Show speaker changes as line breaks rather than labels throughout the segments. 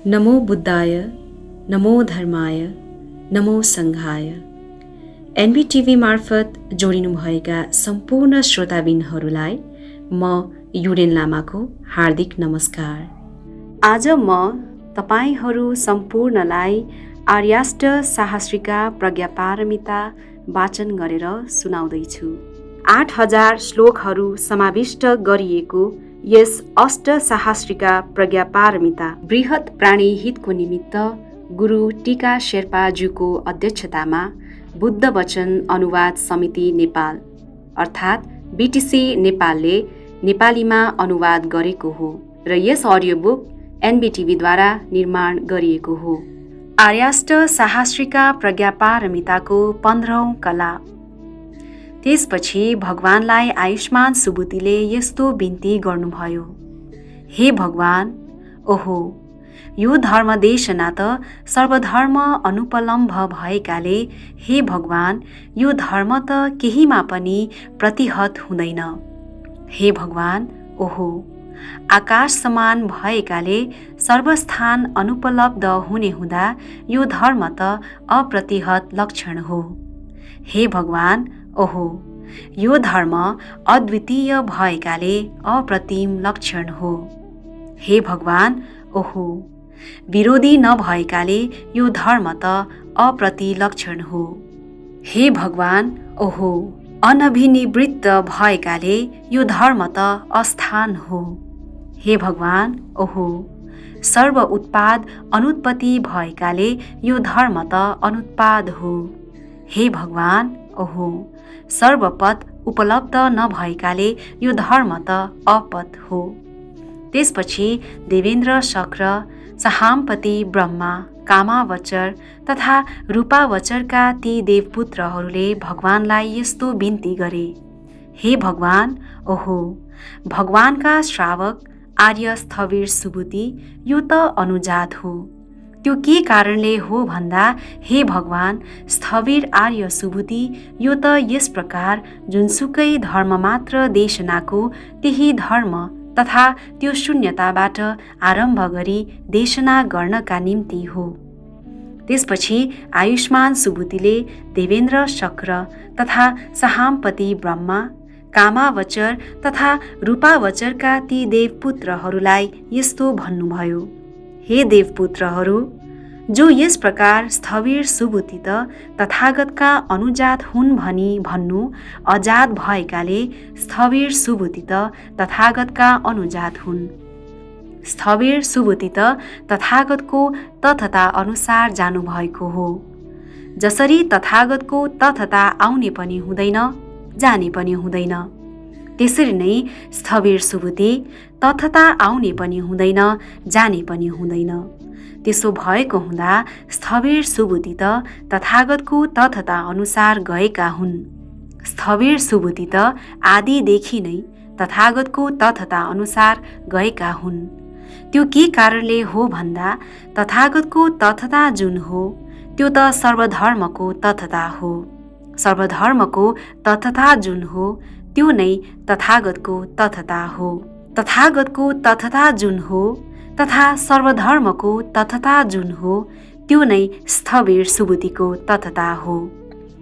नमो बुद्धाय, नमो धर्माय, नमो सङ्घाय। एनबिटिभी मार्फत जोडिनुभएका सम्पूर्ण श्रोताबिनहरूलाई म युडेन लामाको हार्दिक नमस्कार। आज म तपाईहरू सम्पूर्णलाई आर्याष्ट साहस्रिका प्रज्ञापारमिता वाचन गरेर सुनाउँदैछु। 8000 श्लोकहरू समाविष्ट गरिएको यस अष्ट साहस्रिका प्रज्ञापारमिता बृहत प्राणी हितको निमित्त गुरु टीका शेर्पाज्यूको अध्यक्षतामा बुद्ध वचन अनुवाद समिति नेपाल अर्थात् बीटीसी नेपालले नेपालीमा अनुवाद गरेको हो र यस अडियो बुक एनबिटिभीद्वारा निर्माण गरिएको हो। आर्याष्ट साहस्रिका प्रज्ञापारमिताको 15औं कला। त्यसपछि भगवानलाई आयुष्मान सुबुतिले यस्तो बिन्ती गर्नुभयो, हे भगवान, ओहो, यो धर्मदेशना त सर्वधर्म अनुपलम्भ भएकाले हे भगवान, यो धर्म त केहीमा पनि प्रतिहत हुँदैन। हे भगवान, ओहो, आकाश समान भएकाले सर्वस्थान अनुपलब्ध हुने हुँदा यो धर्म त अप्रतिहत लक्षण हो। हे भगवान, ओहो, यो धर्म अद्वितीय भएकाले अप्रतिम लक्षण हो। हे भगवान, ओहो, विरोधी नभएकाले यो धर्म त अप्रतिलक्षण हो। हे भगवान, ओहो, अनभिनिवृत्त भएकाले यो धर्म त अस्थान हो। हे भगवान, ओहो, सर्व उत्पाद अनुत्पत्ति भएकाले यो धर्म त अनुत्पाद हो। हे भगवान, ओहो, सर्वपद उपलब्ध नभएकाले यो धर्म त अपद हो। त्यसपछि देवेन्द्र शक्र, सहामपति ब्रह्मा, कामावचर तथा रूपावचरका ती देवपुत्रहरूले भगवानलाई यस्तो बिन्ती गरे, हे भगवान, ओहो, भगवानका श्रावक आर्य स्थविर सुबुति, यो त अनुजात हो। त्यो के कारणले हो भन्दा, हे भगवान, स्थविर आर्य सुबुति, यो त यस प्रकार जुनसुकै धर्म मात्र देशनाको त्यही धर्म तथा त्यो शून्यताबाट आरम्भ गरी देशना गर्नका निम्ति हो। त्यसपछि आयुष्मान सुबुतिले देवेन्द्र शक्र तथा सहामपति ब्रह्मा, कामावचर तथा रूपावचरका ती देवपुत्रहरूलाई यस्तो भन्नुभयो, हे देवपुत्रहरू, जो यस प्रकार स्थविर सुबुति त तथागतका अनुजात हुन् भनी भन्नु अजात भएकाले स्थविर सुबुति त तथागतका अनुजात हुन्। स्थविर सुबुति त तथागतको तथता अनुसार जानुभएको हो। जसरी तथागतको तथता आउने पनि हुँदैन, जाने पनि हुँदैन, त्यसरी नै स्थविर सुबुति तथता आउने पनि हुँदैन, जाने पनि हुँदैन। त्यसो भएको हुँदा स्थविर सुबुति त तथागतको तथता अनुसार गएका हुन्। स्थविर सुबुति त आदिदेखि नै तथागतको तथता अनुसार गएका हुन्। त्यो के कारणले हो भन्दा, तथागतको तथता जुन हो त्यो त सर्वधर्मको तथता हो। सर्वधर्मको तथता जुन हो त्यो नै तथागतको तथता हो। तथागतको तथता जुन हो तथा सर्वधर्मको तथता जुन हो त्यो नै स्थविर सुबुतिको तथता हो।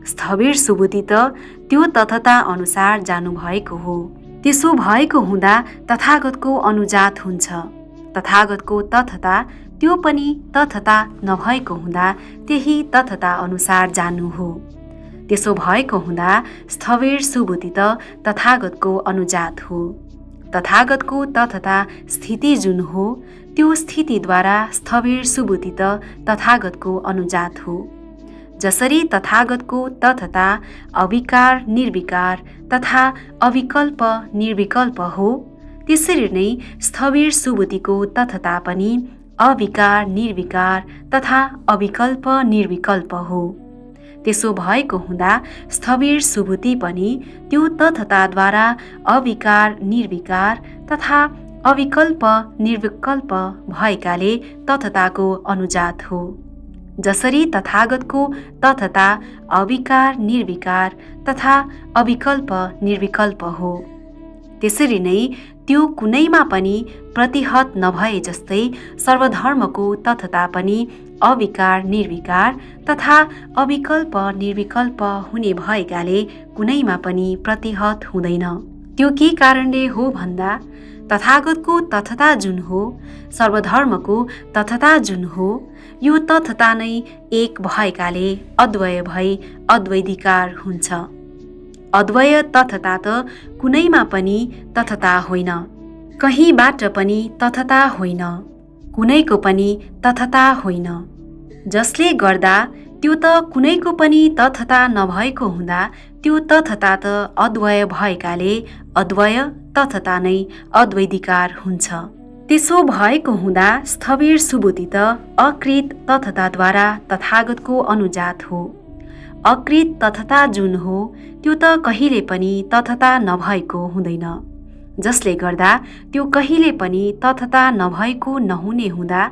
स्थविर सुबुति त त्यो तथता अनुसार जानुभएको हो। त्यसो भएको हुँदा तथागतको अनुजात हुन्छ। तथागतको तथता त्यो पनि तथता नभएको हुँदा त्यही तथता अनुसार जानु हो। त्यसो भएको हुँदा स्थविर सुबुति त तथागतको अनुजात हो। तथागतको तथता स्थिति जुन हो त्यो स्थितिद्वारा स्थविर सुबुति त तथागतको अनुजात हो। जसरी तथागतको तथता अविकार निर्विकार तथा अविकल्प निर्विकल्प हो, त्यसरी नै स्थविर सुबुतिको तथता पनि अविकार निर्विकार तथा अविकल्प निर्विकल्प हो। त्यसो भएको हुँदा स्थविर सुबुति पनि त्यो तथताद्वारा अविकार निर्विकार तथा अविकल्प निर्विकल्प भएकाले तथताको अनुजात हो। जसरी तथागतको तथता अविकार निर्विकार तथा अविकल्प निर्विकल्प हो, त्यसरी नै त्यो कुनैमा पनि प्रतिहत नभए जस्तै सर्वधर्मको तथता पनि अविकार निर्विकार तथा अविकल्प निर्विकल्प हुने भएकाले कुनैमा पनि प्रतिहत हुँदैन। त्यो के कारणले हो भन्दा तथागतको तथता जुन हो, सर्वधर्मको तथता जुन हो, यो तथता नै एक भएकाले अद्वय भई अद्वैधिकार हुन्छ। अद्वय तथता त कुनैमा पनि तथता होइन, कहीँबाट पनि तथता होइन, कुनैको पनि तथता होइन, जसले गर्दा त्यो त कुनैको पनि तथता नभएको हुँदा त्यो तथता त अद्वय भएकाले अद्वय तथता नै अद्वैधिकार हुन्छ। त्यसो भएको हुँदा स्थविर सुबुद्धि त अकृत तथताद्वारा तथागतको अनुजात हो। अकृत तथता जुन हो त्यो त कहिले पनि तथता नभएको हुँदैन, जसले गर्दा त्यो कहिले पनि तथता नभएको नहुने हुँदा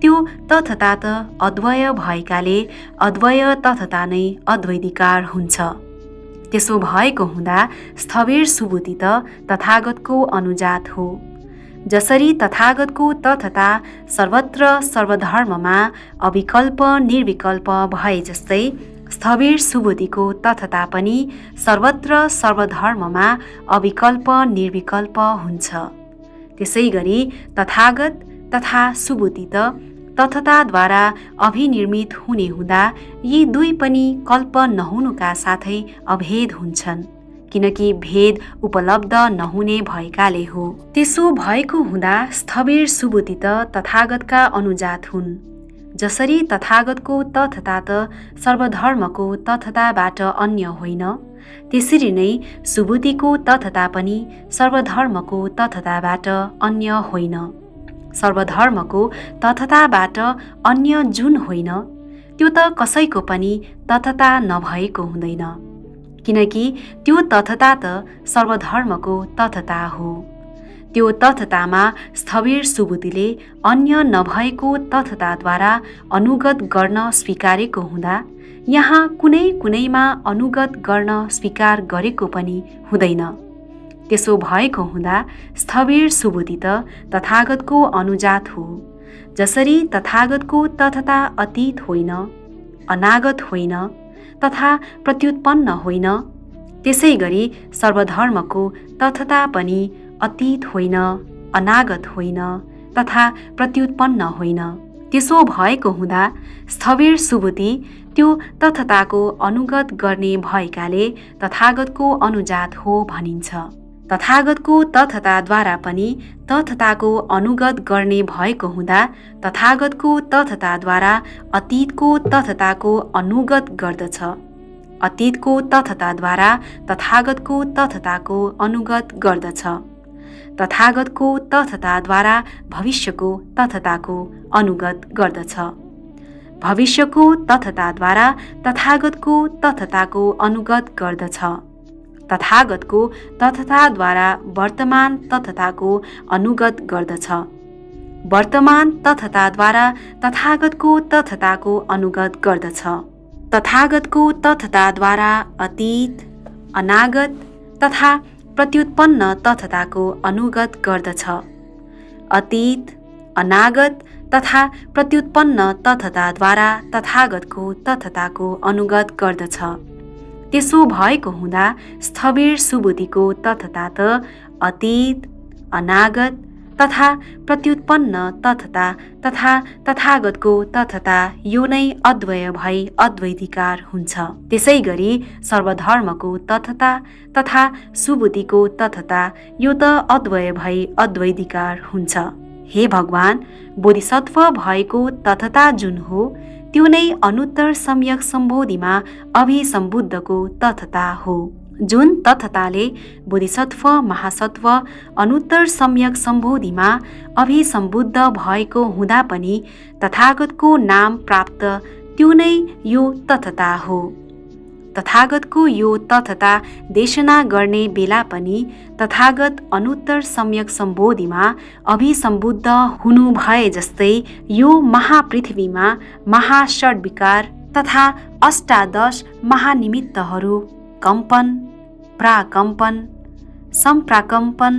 त्यो तथता त अद्वय भएकाले अद्वय तथता नै अद्वैधिकार हुन्छ। त्यसो भएको हुँदा स्थविर सुबुद्धि त तथागतको अनुजात हो। जसरी तथागतको तथता सर्वत्र सर्वधर्ममा अविकल्प निर्विकल्प भए जस्तै स्थविर सुबुद्धिको तथता पनि सर्वत्र सर्वधर्ममा अविकल्प निर्विकल्प हुन्छ। त्यसै गरी तथागत तथा सुबुद्धि त तथताद्वारा अभिनिर्मित हुने हुँदा यी दुई पनि कल्प नहुनुका साथै अभेद हुन्छन्, किनकि भेद उपलब्ध नहुने भएकाले हो। त्यसो भएको हुँदा स्थविर सुबुद्धि त तथागतका अनुजात हुन्। जसरी तथागतको तथता त सर्वधर्मको तथताबाट अन्य होइन, त्यसरी नै सुबुद्धिको तथता पनि सर्वधर्मको तथताबाट अन्य होइन। सर्वधर्मको तथताबाट अन्य जुन होइन त्यो त कसैको पनि तथता नभएको हुँदैन, किनकि त्यो तथता त सर्वधर्मको तथता हो। त्यो तथतामा स्थविर सुबुद्धिले अन्य नभएको तथताद्वारा अनुगत गर्न स्वीकारेको हुँदा यहाँ कुनै कुनैमा अनुगत गर्न स्वीकार गरेको पनि हुँदैन। त्यसो भएको हुँदा स्थविर सुबुद्धि त तथागतको अनुजात हो। जसरी तथागतको तथता अतीत होइन, अनागत होइन तथा प्रत्युत्पन्न होइन, त्यसै गरी सर्वधर्मको तथता पनि अतीत होइन, अनागत होइन तथा प्रत्युत्पन्न होइन। त्यसो भएको हुँदा स्थविर सुबुद्धि त्यो तथताको अनुगत गर्ने भएकाले तथागतको अनुजात हो भनिन्छ। तथागतको तथताद्वारा पनि तथताको अनुगत गर्ने भएको हुँदा तथागतको तथताद्वारा अतीतको तथताको अनुगत गर्दछ, अतीतको तथताद्वारा तथागतको तथताको अनुगत गर्दछ, तथागतको तथताद्वारा भविष्यको तथताको अनुगत गर्दछ, भविष्यको तथताद्वारा तथागतको तथताको अनुगत गर्दछ, तथागतको तथताद्वारा वर्तमान तथताको अनुगत गर्दछ, वर्तमान तथताद्वारा तथागतको तथताको अनुगत गर्दछ, तथागतको तथताद्वारा अतीत, अनागत तथा प्रत्युत्पन्न तथताको अनुगत गर्दछ, अतीत, अनागत तथा प्रत्युत्पन्न तथताद्वारा तथागतको तथताको अनुगत गर्दछ। त्यसो भएको हुँदा स्थविर सुबुद्धिको तथता त अतीत, अनागत तथा प्रत्युत्पन्न तथता तथा तथागतको तथता यो नै अद्वय भई अद्वैधिकार हुन्छ। त्यसै गरी सर्वधर्मको तथता तथा सुबुद्धिको तथता यो त अद्वय भई अद्वैधिकार हुन्छ। हे भगवान, बोधिसत्व भएको तथता जुन हो त्यो नै अनुत्तर सम्यक सम्बोधिमा अभिसम्बुद्धको तथता हो। जुन तथताले बोधिसत्व महासत्व अनुत्तर सम्यक सम्बोधिमा अभिसम्बुद्ध भएको हुँदा पनि तथागतको नाम प्राप्त त्यो नै यो तथता हो। तथागतको यो तथता देशना गर्ने बेला पनि तथागत अनुत्तर सम्यक सम्बोधिमा अभिसम्बुद्ध हुनु भए जस्तै यो महापृथ्वीमा महाषड्विकार तथा अष्टादश महानिमित्तहरू कंपन, प्राकम्पन, सम्प्राकम्पन,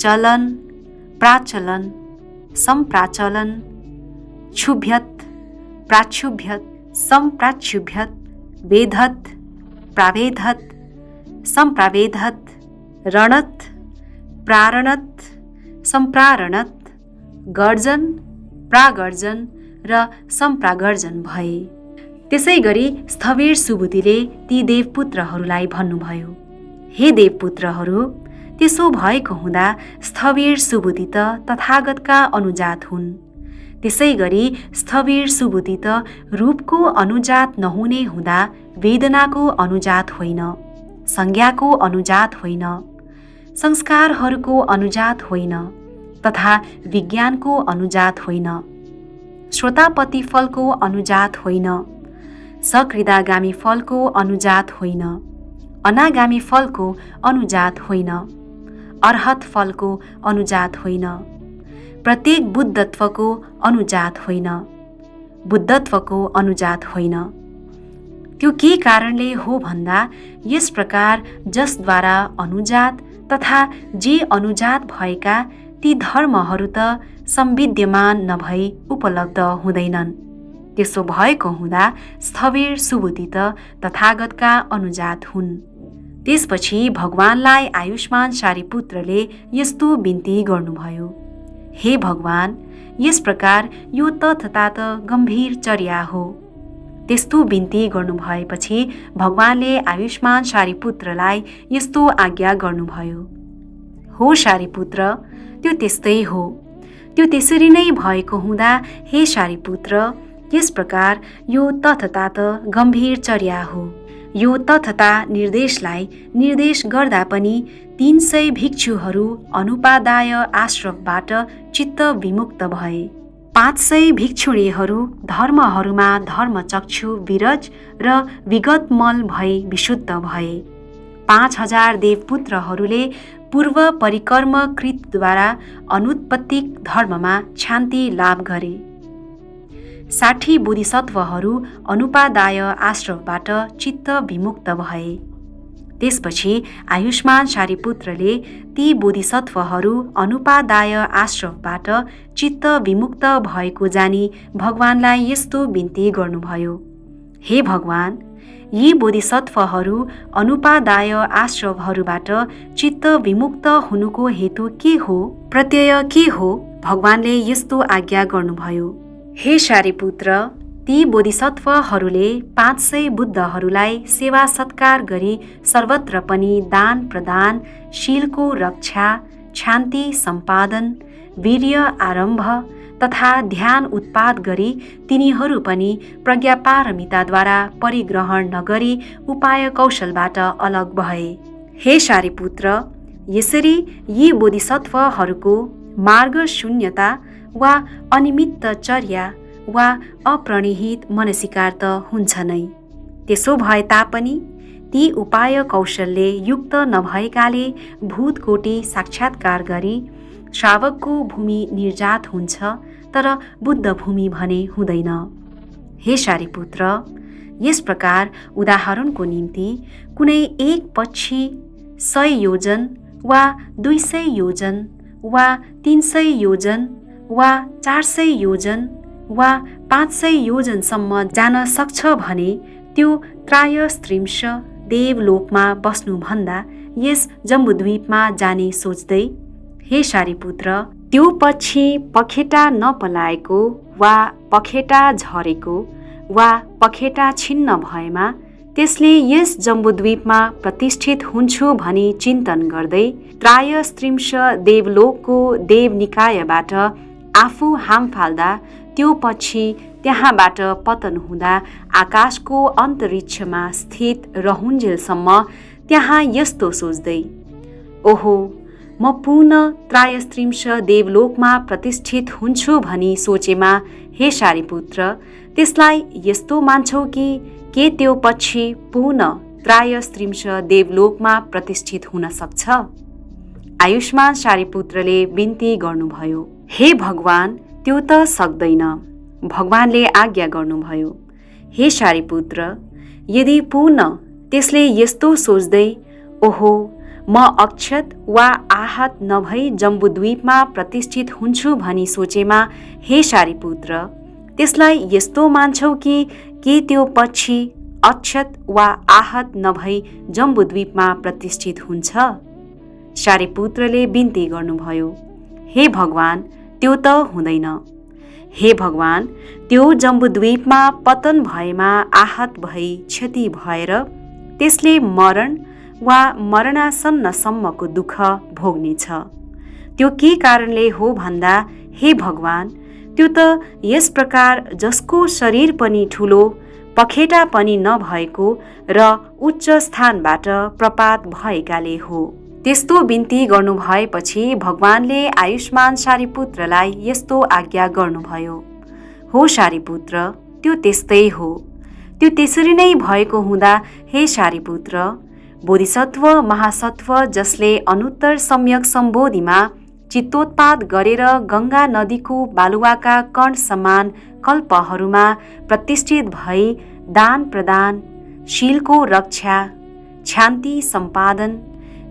चलन, प्राचलन, सम्प्राचलन, क्षुभ्यत, प्राक्षुभ्यत, सम्प्राक्षुभ्यत, वेधत, प्रावेधत, सम्प्रावेधत, रणत, प्रारणत, सम्प्रारणत, गर्जन, प्रागर्जन र सम्प्रागर्जन भए। त्यसैगरी स्थविर सुबुदिले ती देवपुत्रहरूलाई भन्नुभयो, हे देवपुत्रहरू, त्यसो भएको हुँदा स्थविर सुबुदी त तथागतका अनुजात हुन्। त्यसैगरी स्थविर सुबुदी त रूपको अनुजात नहुने हुँदा वेदनाको अनुजात होइन, संज्ञाको अनुजात होइन, संस्कारहरूको अनुजात होइन, तथा विज्ञानको अनुजात होइन, श्रोतापति फलको अनुजात होइन, सकृदागामी फलको अनुजात होइन, अनागामी फलको अनुजात होइन, अर्हत फलको अनुजात होइन, प्रत्येक बुद्धत्वको अनुजात होइन, बुद्धत्वको अनुजात होइन। त्यो के कारणले हो भन्दा यस प्रकार जसद्वारा अनुजात तथा जे अनुजात भएका ती धर्महरू त संविद्यमान नभई उपलब्ध हुँदैनन्। त्यसो भएको हुँदा स्थविर सुबुदी त तथागतका अनुजात हुन्। त्यसपछि भगवानलाई आयुष्मान सारीपुत्रले यस्तो बिन्ती गर्नुभयो, हे भगवान, यस प्रकार यो तथात गम्भीर चर्या हो। त्यस्तो बिन्ती गर्नुभएपछि भगवानले आयुष्मान सारीपुत्रलाई यस्तो आज्ञा गर्नुभयो, हो सारीपुत्र, त्यो त्यस्तै हो। त्यो त्यसरी नै भएको हुँदा हे सारीपुत्र, यस प्रकार यो तथात गम्भीर चर्या हो। यो तथता निर्देशलाई निर्देश गर्दा पनि 300 भिक्षुहरू अनुपादाय आश्रमबाट चित्त विमुक्त भए। 500 भिक्षुणीहरू धर्महरूमा धर्मचक्षु विरज र विगतमल भई विशुद्ध भए। 5000 देवपुत्रहरूले पूर्व परिकर्मकृतद्वारा अनुत्पत्तिक धर्ममा शान्ति लाभ गरे। 60 बोधिसत्वहरू अनुपादाय आश्रमबाट चित्त विमुक्त भए। त्यसपछि आयुष्मान सारीपुत्रले ती बोधिसत्वहरू अनुपादाय आश्रमबाट चित्त विमुक्त भएको जानी भगवानलाई यस्तो बिन्ती गर्नुभयो, हे भगवान, यी बोधिसत्वहरू अनुपादाय आश्रमहरूबाट चित्त विमुक्त हुनुको हेतु के हो, प्रत्यय के हो? भगवानले यस्तो आज्ञा गर्नुभयो, हे सारीपुत्र, ती बोधिसत्वहरूले 500 बुद्धहरूलाई सेवा सत्कार गरी सर्वत्र पनि दान प्रदान, शीलको रक्षा, शान्ति सम्पादन, वीर्य आरम्भ तथा ध्यान उत्पाद गरी तिनीहरू पनि प्रज्ञापारमिताद्वारा परिग्रहण नगरी उपाय कौशलबाट अलग भए। हे सारीपुत्र, यसरी यी बोधिसत्वहरूको मार्ग शून्यता वा अनिमित्त चर्या वा अप्रणिहित मनसिकार त हुन्छ नै। त्यसो भए तापनि ती उपाय कौशलले युक्त नभएकाले भूतकोटि साक्षात्कार गरी श्रावकको भूमि निर्जात हुन्छ, तर बुद्ध भूमि भने हुँदैन। हे सारीपुत्र, यस प्रकार उदाहरणको निम्ति कुनै एक पक्षी 100 योजन वा 200 योजन वा 300 योजन वा 400 योजन वा 500 योजनसम्म जान सक्छ भने त्यो त्रायस्त्रिंश देवलोकमा बस्नुभन्दा यस जम्बुद्वीपमा जाने सोच्दै, हे सारीपुत्र, त्यो पक्षी पखेटा नपलाएको वा पखेटा झरेको वा पखेटा छिन्न भएमा त्यसले यस जम्बुद्वीपमा प्रतिष्ठित हुन्छु भनी चिन्तन गर्दै त्रायस्त्रिंश देवलोकको देवनिकायबाट आफू हाम फाल्दा त्यो पक्षी त्यहाँबाट पतन हुँदा आकाशको अन्तरिक्षमा स्थित रहुन्जेलसम्म त्यहाँ यस्तो सोच्दै, ओहो, म पुनः त्रायस्त्रिंश देवलोकमा प्रतिष्ठित हुन्छु भनी सोचेमा, हे सारीपुत्र, त्यसलाई यस्तो मान्छौ कि के त्यो पक्षी पुनः त्रायस्त्रिंश देवलोकमा प्रतिष्ठित हुन सक्छ? आयुष्मान सारीपुत्रले बिन्ती गर्नुभयो, हे भगवान, त्यो त सक्दैन। भगवानले आज्ञा गर्नुभयो, हे सारीपुत्र, यदि पुनः त्यसले यस्तो सोच्दै, ओहो, म अक्षत वा आहत नभई जम्बुद्वीपमा प्रतिष्ठित हुन्छु भनी सोचेमा हे सारीपुत्र, त्यसलाई यस्तो मान्छौ कि के त्यो पक्षी अक्षत वा आहत नभई जम्बुद्वीपमा प्रतिष्ठित हुन्छ? सारीपुत्रले बिन्ती गर्नुभयो, हे भगवान, त्यो त हुँदैन। हे भगवान, त्यो जम्बुद्वीपमा पतन भएमा आहत भई क्षति भएर त्यसले मरण वा मरणासन्नसम्मको दुःख भोग्नेछ। त्यो के कारणले हो भन्दा, हे भगवान, त्यो त यस प्रकार जसको शरीर पनि ठुलो, पखेटा पनि नभएको र उच्च स्थानबाट प्रपात भएकाले हो। त्यस्तो बिन्ती गर्नुभएपछि भगवानले आयुष्मान सारीपुत्रलाई यस्तो आज्ञा गर्नुभयो, हो सारीपुत्र, त्यो त्यस्तै हो। त्यो त्यसरी नै भएको हुँदा हे सारीपुत्र, बोधिसत्व महासत्व जसले अनुत्तर सम्यक सम्बोधिमा चित्तोत्पाद गरेर गङ्गा नदीको बालुवाका कण समान कल्पहरूमा प्रतिष्ठित भई दान प्रदान, शीलको रक्षा, शान्ति सम्पादन,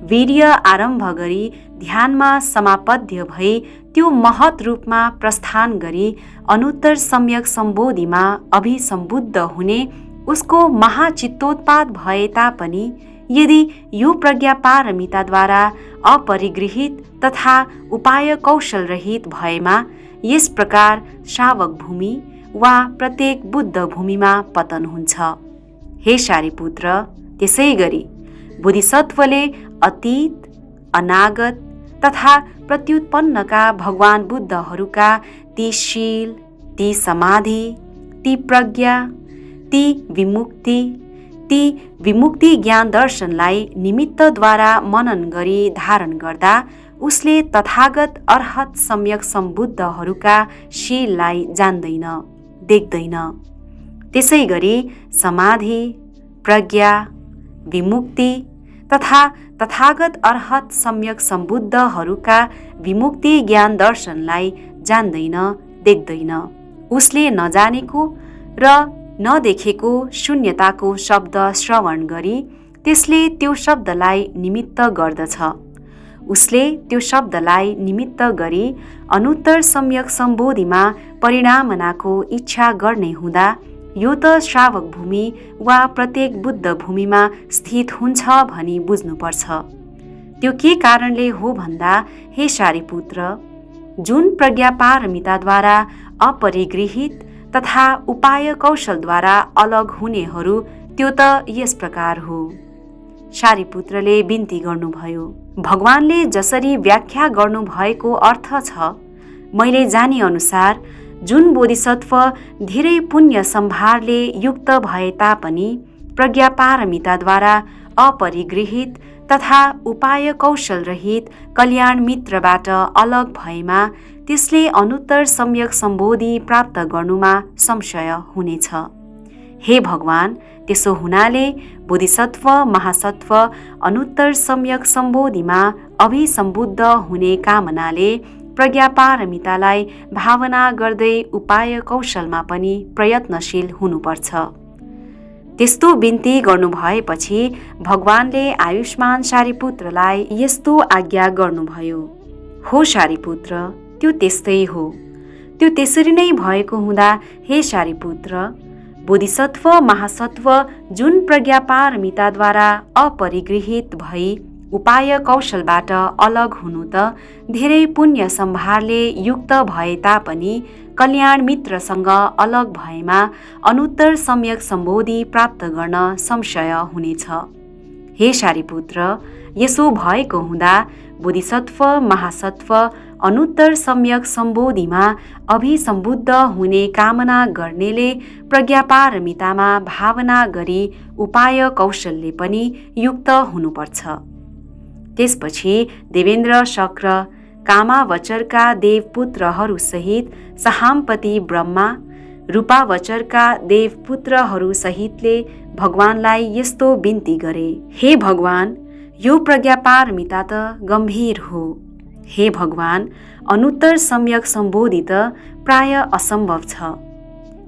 वीर्य आरम्भ गरी ध्यानमा समापद्य भई त्यो महत रूपमा प्रस्थान गरी अनुत्तर सम्यक सम्बोधिमा अभिसम्बुद्ध हुने उसको महाचित्तोत्पाद भए तापनि यदि यो प्रज्ञा पारमिताद्वारा अपरिगृहित तथा उपाय कौशल रहित भएमा यस प्रकार शावक भूमि वा प्रत्येक बुद्ध भूमिमा पतन हुन्छ। हे सारीपुत्र, त्यसै गरी बोधिसत्वले अतीत, अनागत तथा प्रत्युत्पन्नका भगवान बुद्धहरूका ती शील, ती समाधि, ती प्रज्ञा, ती विमुक्ति ज्ञान दर्शनलाई निमित्तद्वारा मनन गरी धारण गर्दा उसले तथागत अर्हत सम्यक सम्बुद्धहरूका शीललाई जान्दैन, देख्दैन। त्यसै गरी समाधि, प्रज्ञा, विमुक्ति तथा तथागत अर्हत सम्यक सम्बुद्धहरूका विमुक्ति ज्ञान दर्शनलाई जान्दैन, देख्दैन। उसले नजानेको र नदेखेको शून्यताको शब्द श्रवण गरी त्यसले त्यो शब्दलाई निमित्त गर्दछ। उसले त्यो शब्दलाई निमित्त गरी अनुत्तर सम्यक सम्बोधिमा परिणामनाको इच्छा गर्ने हुँदा यो त श्रावक भूमि वा प्रत्येक बुद्ध भूमिमा स्थित हुन्छ भनी बुझ्नुपर्छ। त्यो के कारणले हो भन्दा, हे सारीपुत्र, जुन प्रज्ञा पारमिताद्वारा अपरिगृहित तथा उपाय कौशलद्वारा अलग हुनेहरू त्यो त यस प्रकार हो। सारीपुत्रले बिन्ती गर्नुभयो, भगवानले जसरी व्याख्या गर्नुभएको अर्थ छ, मैले जाने अनुसार जुन बोधिसत्व धेरै पुण्य सम्भारले युक्त भए तापनि प्रज्ञा पारमिताद्वारा अपरिगृहित तथा उपाय कौशल रहित कल्याण मित्रबाट अलग भएमा त्यसले अनुत्तर सम्यक सम्बोधि प्राप्त गर्नुमा संशय हुनेछ। हे भगवान, त्यसो हुनाले बोधिसत्व महासत्व अनुत्तर सम्यक सम्बोधिमा अभिसम्बुद्ध हुने कामनाले प्रज्ञा पारमितालाई भावना गर्दै उपाय कौशलमा पनि प्रयत्नशील हुनुपर्छ। त्यस्तो बिन्ती गर्नुभएपछि भगवानले आयुष्मान सारीपुत्रलाई यस्तो आज्ञा गर्नुभयो, हो सारीपुत्र, त्यो त्यस्तै हो। त्यो त्यसरी नै भएको हुँदा हे सारीपुत्र, बोधिसत्व महासत्व जुन प्रज्ञा पारमिताद्वारा अपरिगृहित भई उपाय कौशलबाट अलग हुनु त धेरै पुण्य सम्भारले युक्त भए तापनि कल्याण मित्रसँग अलग भएमा अनुत्तर सम्यक सम्बोधि प्राप्त गर्न संशय हुनेछ। हे सारीपुत्र, यसो भएको हुँदा बोधिसत्व महासत्व अनुत्तर सम्यक सम्बोधिमा अभिसम्बुद्ध हुने कामना गर्नेले प्रज्ञा पारमितामा भावना गरी उपाय कौशलले पनि युक्त हुनुपर्छ। त्यसपछि देवेन्द्र शक्र कामावचरका देवपुत्रहरूसहित सहामपति ब्रह्मा रूपावचरका देवपुत्रहरूसहितले भगवानलाई यस्तो बिन्ती गरे, हे भगवान, यो प्रज्ञा पारमिता त गम्भीर हो। हे भगवान, अनुत्तर सम्यक सम्बोधि त प्राय असम्भव छ।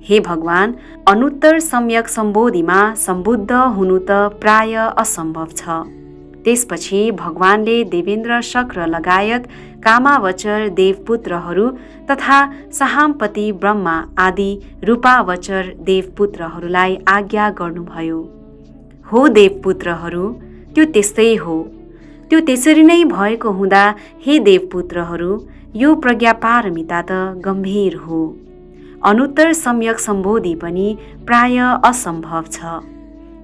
हे भगवान, अनुत्तर सम्यक सम्बोधिमा सम्बुद्ध हुनु त प्राय असम्भव छ। त्यसपछि भगवानले देवेन्द्र शक्र लगायत कामावचर देवपुत्रहरू तथा सहामपति ब्रह्मा आदि रूपावचर देवपुत्रहरूलाई आज्ञा गर्नुभयो, हो देवपुत्रहरू, त्यो त्यस्तै हो। त्यो त्यसरी नै भएको हुँदा हे देवपुत्रहरू, यो प्रज्ञापारमिता त गम्भीर हो। अनुत्तर सम्यक सम्बोधि पनि प्राय असम्भव छ।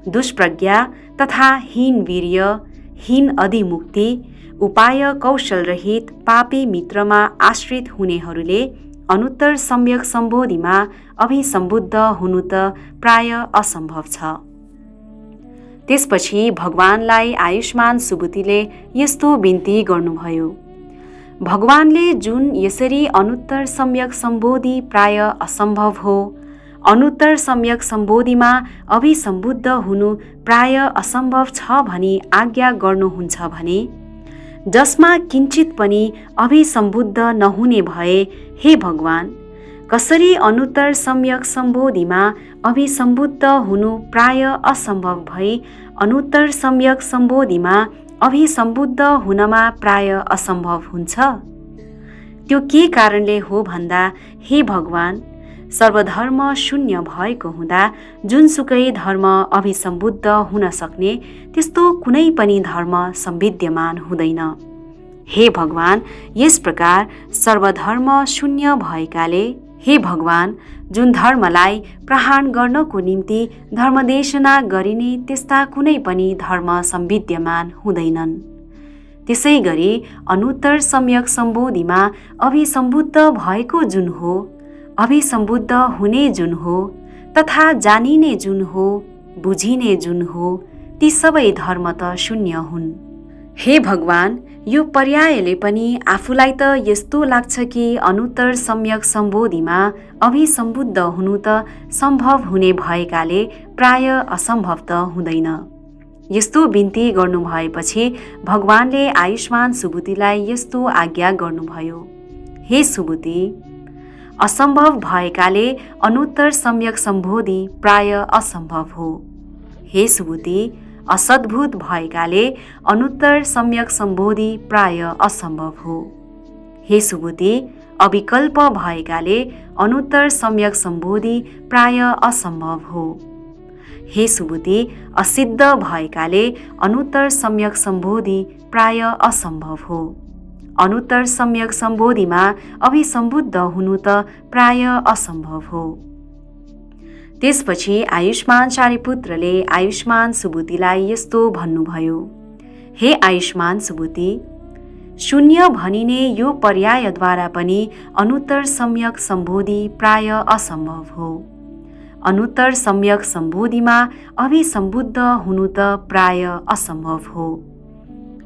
दुष्प्रज्ञा तथा हीन वीर्य, हीन अधिमुक्ति, उपाय कौशलरहित पापी मित्रमा आश्रित हुनेहरूले अनुत्तर सम्यक सम्बोधिमा अभिसम्बुद्ध हुनु त प्राय असम्भव छ। त्यसपछि भगवानलाई आयुष्मान सुबुतिले यस्तो बिन्ती गर्नुभयो, भगवानले जुन यसरी अनुत्तर सम्यक सम्बोधि प्राय असम्भव हो, अनुत्तर सम्यक सम्बोधिमा अभिसम्बुद्ध हुनु प्राय असम्भव छ भनी आज्ञा गर्नुहुन्छ भने, जसमा किञ्चित पनि अभिसम्बुद्ध नहुने भए हे भगवान, कसरी अनुत्तर सम्यक सम्बोधिमा अभिसम्बुद्ध हुनु प्राय असम्भव भई अनुत्तर सम्यक सम्बोधिमा अभिसम्बुद्ध हुनमा प्राय असम्भव हुन्छ? त्यो के कारणले हो भन्दा, हे भगवान, सर्वधर्म शून्य भएको हुँदा जुनसुकै धर्म अभिसम्बुद्ध हुन सक्ने त्यस्तो कुनै पनि धर्म संविद्यमान हुँदैन। हे भगवान, यस प्रकार सर्वधर्म शून्य भएकाले, हे भगवान, जुन धर्मलाई प्रहार गर्नको निम्ति धर्मदेशना गरिने त्यस्ता कुनै पनि धर्म संविद्यमान हुँदैनन्। त्यसै गरी अनुत्तर सम्यक सम्बोधिमा अभिसम्बुद्ध भएको जुन हो, अभिसम्बुद्ध हुने जुन हो, तथा जानिने जुन हो, बुझिने जुन हो, ती सबै धर्म त शून्य हुन्। हे भगवान, यो पर्यायले पनि आफूलाई त यस्तो लाग्छ कि अनुत्तर सम्यक सम्बोधिमा अभिसम्बुद्ध हुनु त सम्भव हुने भएकाले प्राय असम्भव त हुँदैन। यस्तो बिन्ती गर्नुभएपछि भगवानले आयुष्मान सुबुतिलाई यस्तो आज्ञा गर्नुभयो, हे सुबुति, असम्भव भएकाले अनुत्तर सम्यक सम्बोधि प्राय असम्भव हो। हे सुबुति, असद्भुत भएकाले अनुत्तर सम्यक सम्बोधि प्राय असम्भव हो। हे सुबुति, अविकल्प भएकाले अनुत्तर सम्यक सम्बोधि प्राय असम्भव हो। हे सुबुति, असिद्ध भएकाले अनुत्तर सम्यक सम्बोधि प्राय असम्भव हो। अनुत्तर सम्यक सम्बोधिमा अभिसम्बुद्ध हुनु त प्राय असम्भव हो। त्यसपछि आयुष्मान शारिपुत्रले आयुष्मान सुबुतिलाई यस्तो भन्नुभयो, हे आयुष्मान सुबुति, शून्य भनिने यो पर्यायद्वारा पनि अनुत्तर सम्यक सम्बोधि प्राय असम्भव हो। अनुत्तर सम्यक सम्बोधिमा अभिसम्बुद्ध हुनु त प्राय असम्भव हो।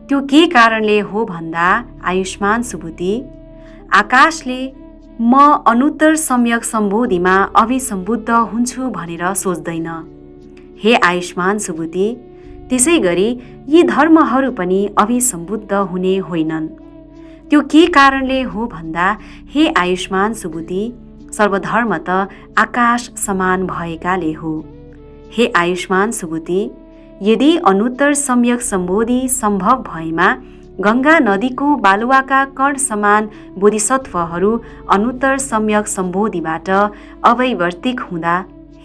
त्यो के कारणले हो भन्दा, आयुष्मान सुबुति, आकाशले म अनुत्तर सम्यक सम्बोधिमा अभिसम्बुद्ध हुन्छु भनेर सोच्दैन। हे आयुष्मान सुबुति, त्यसै गरी यी धर्महरू पनि अभिसम्बुद्ध हुने होइनन्। त्यो के कारणले हो भन्दा, हे आयुष्मान सुबुति, सर्वधर्म त आकाश समान भएकाले हो। हे आयुष्मान सुबुति, यदि अनुत्तर सम्यक सम्बोधि सम्भव भएमा गंगा नदीको बालुवाका कण समान बोधिसत्वहरू अनुत्तर सम्यक सम्बोधिबाट अवैवर्तिक हुँदा,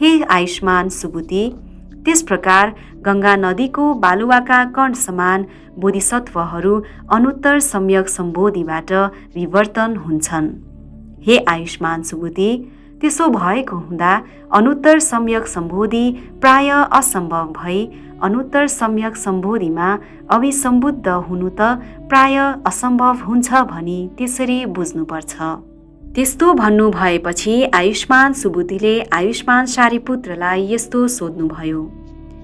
हे आयुष्मान सुबुति, त्यस प्रकार गंगा नदीको बालुवाका कण समान बोधिसत्वहरू अनुत्तर सम्यक सम्बोधिबाट विवर्तन हुन्छन्। हे आयुष्मान सुबुति, त्यसो भएको हुँदा अनुत्तर सम्यक सम्बोधि प्राय असम्भव भई अनुत्तर सम्यक सम्बोधिमा अभिसम्बुद्ध हुनु त प्राय असम्भव हुन्छ भनी त्यसरी बुझ्नुपर्छ। त्यस्तो भन्नु भएपछि आयुष्मान सुबुतिले आयुष्मान शारिपुत्रलाई यस्तो सोध्नुभयो,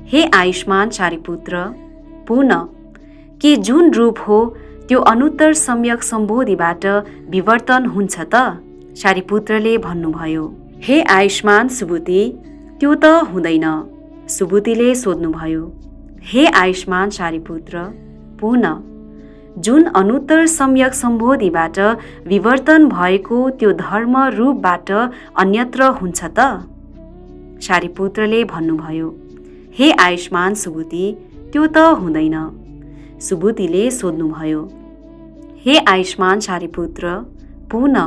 हे आयुष्मान शारिपुत्र, पुनः के जुन रूप हो त्यो अनुत्तर सम्यक सम्बोधिबाट विवर्तन हुन्छ त? शारिपुत्रले भन्नुभयो, हे आयुष्मान सुबुति, त्यो त हुँदैन। सुबुतिले सोध्नुभयो, हे आयुष्मान शारिपुत्र, पुनः जुन अनुत्तर सम्यक सम्बोधिबाट विवर्तन भएको त्यो धर्म रूपबाट अन्यत्र हुन्छ त? शारिपुत्रले भन्नुभयो, हे आयुष्मान सुबुति, त्यो त हुँदैन। सुबुतिले सोध्नुभयो, हे आयुष्मान सारीपुत्र, पुनः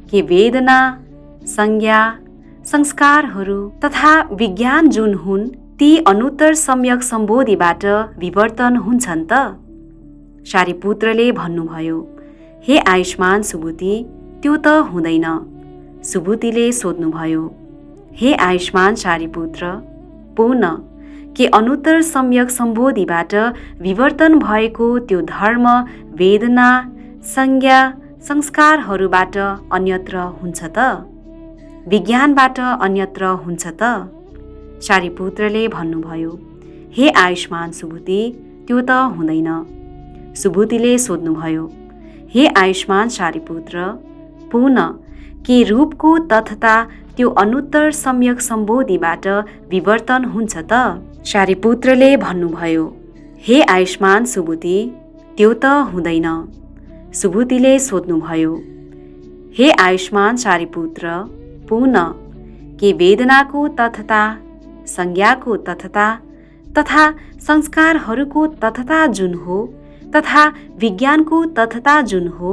के वेदना, संज्ञा, संस्कारहरू तथा विज्ञान जुन हुन् ती अनुत्तर सम्यक सम्बोधिबाट विवर्तन हुन्छन् त? सारीपुत्रले भन्नुभयो, हे आयुष्मान सुबुति, त्यो त हुँदैन। सुबुतिले सोध्नुभयो, हे आयुष्मान सारीपुत्र, पुनः के अनुत्तर सम्यक सम्बोधिबाट विवर्तन भएको त्यो धर्म, वेदना, संज्ञा, संस्कारहरूबाट अन्यत्र हुन्छ त? विज्ञानबाट अन्यत्र हुन्छ त? सारीपुत्रले भन्नुभयो, हे आयुष्मान सुबुति, त्यो त हुँदैन। सुबुतिले सोध्नुभयो, हे आयुष्मान सारीपुत्र, पुनः के रूपको तथता त्यो अनुत्तर सम्यक सम्बोधिबाट विवर्तन हुन्छ त? सारीपुत्रले भन्नुभयो, हे आयुष्मान सुबुति, त्यो त हुँदैन। सुबुतिले सोध्नुभयो, हे आयुष्मान सारीपुत्र, पुनः के वेदनाको तथता, संज्ञाको तथता तथा संस्कारहरूको तथता जुन हो तथा विज्ञानको तथता जुन हो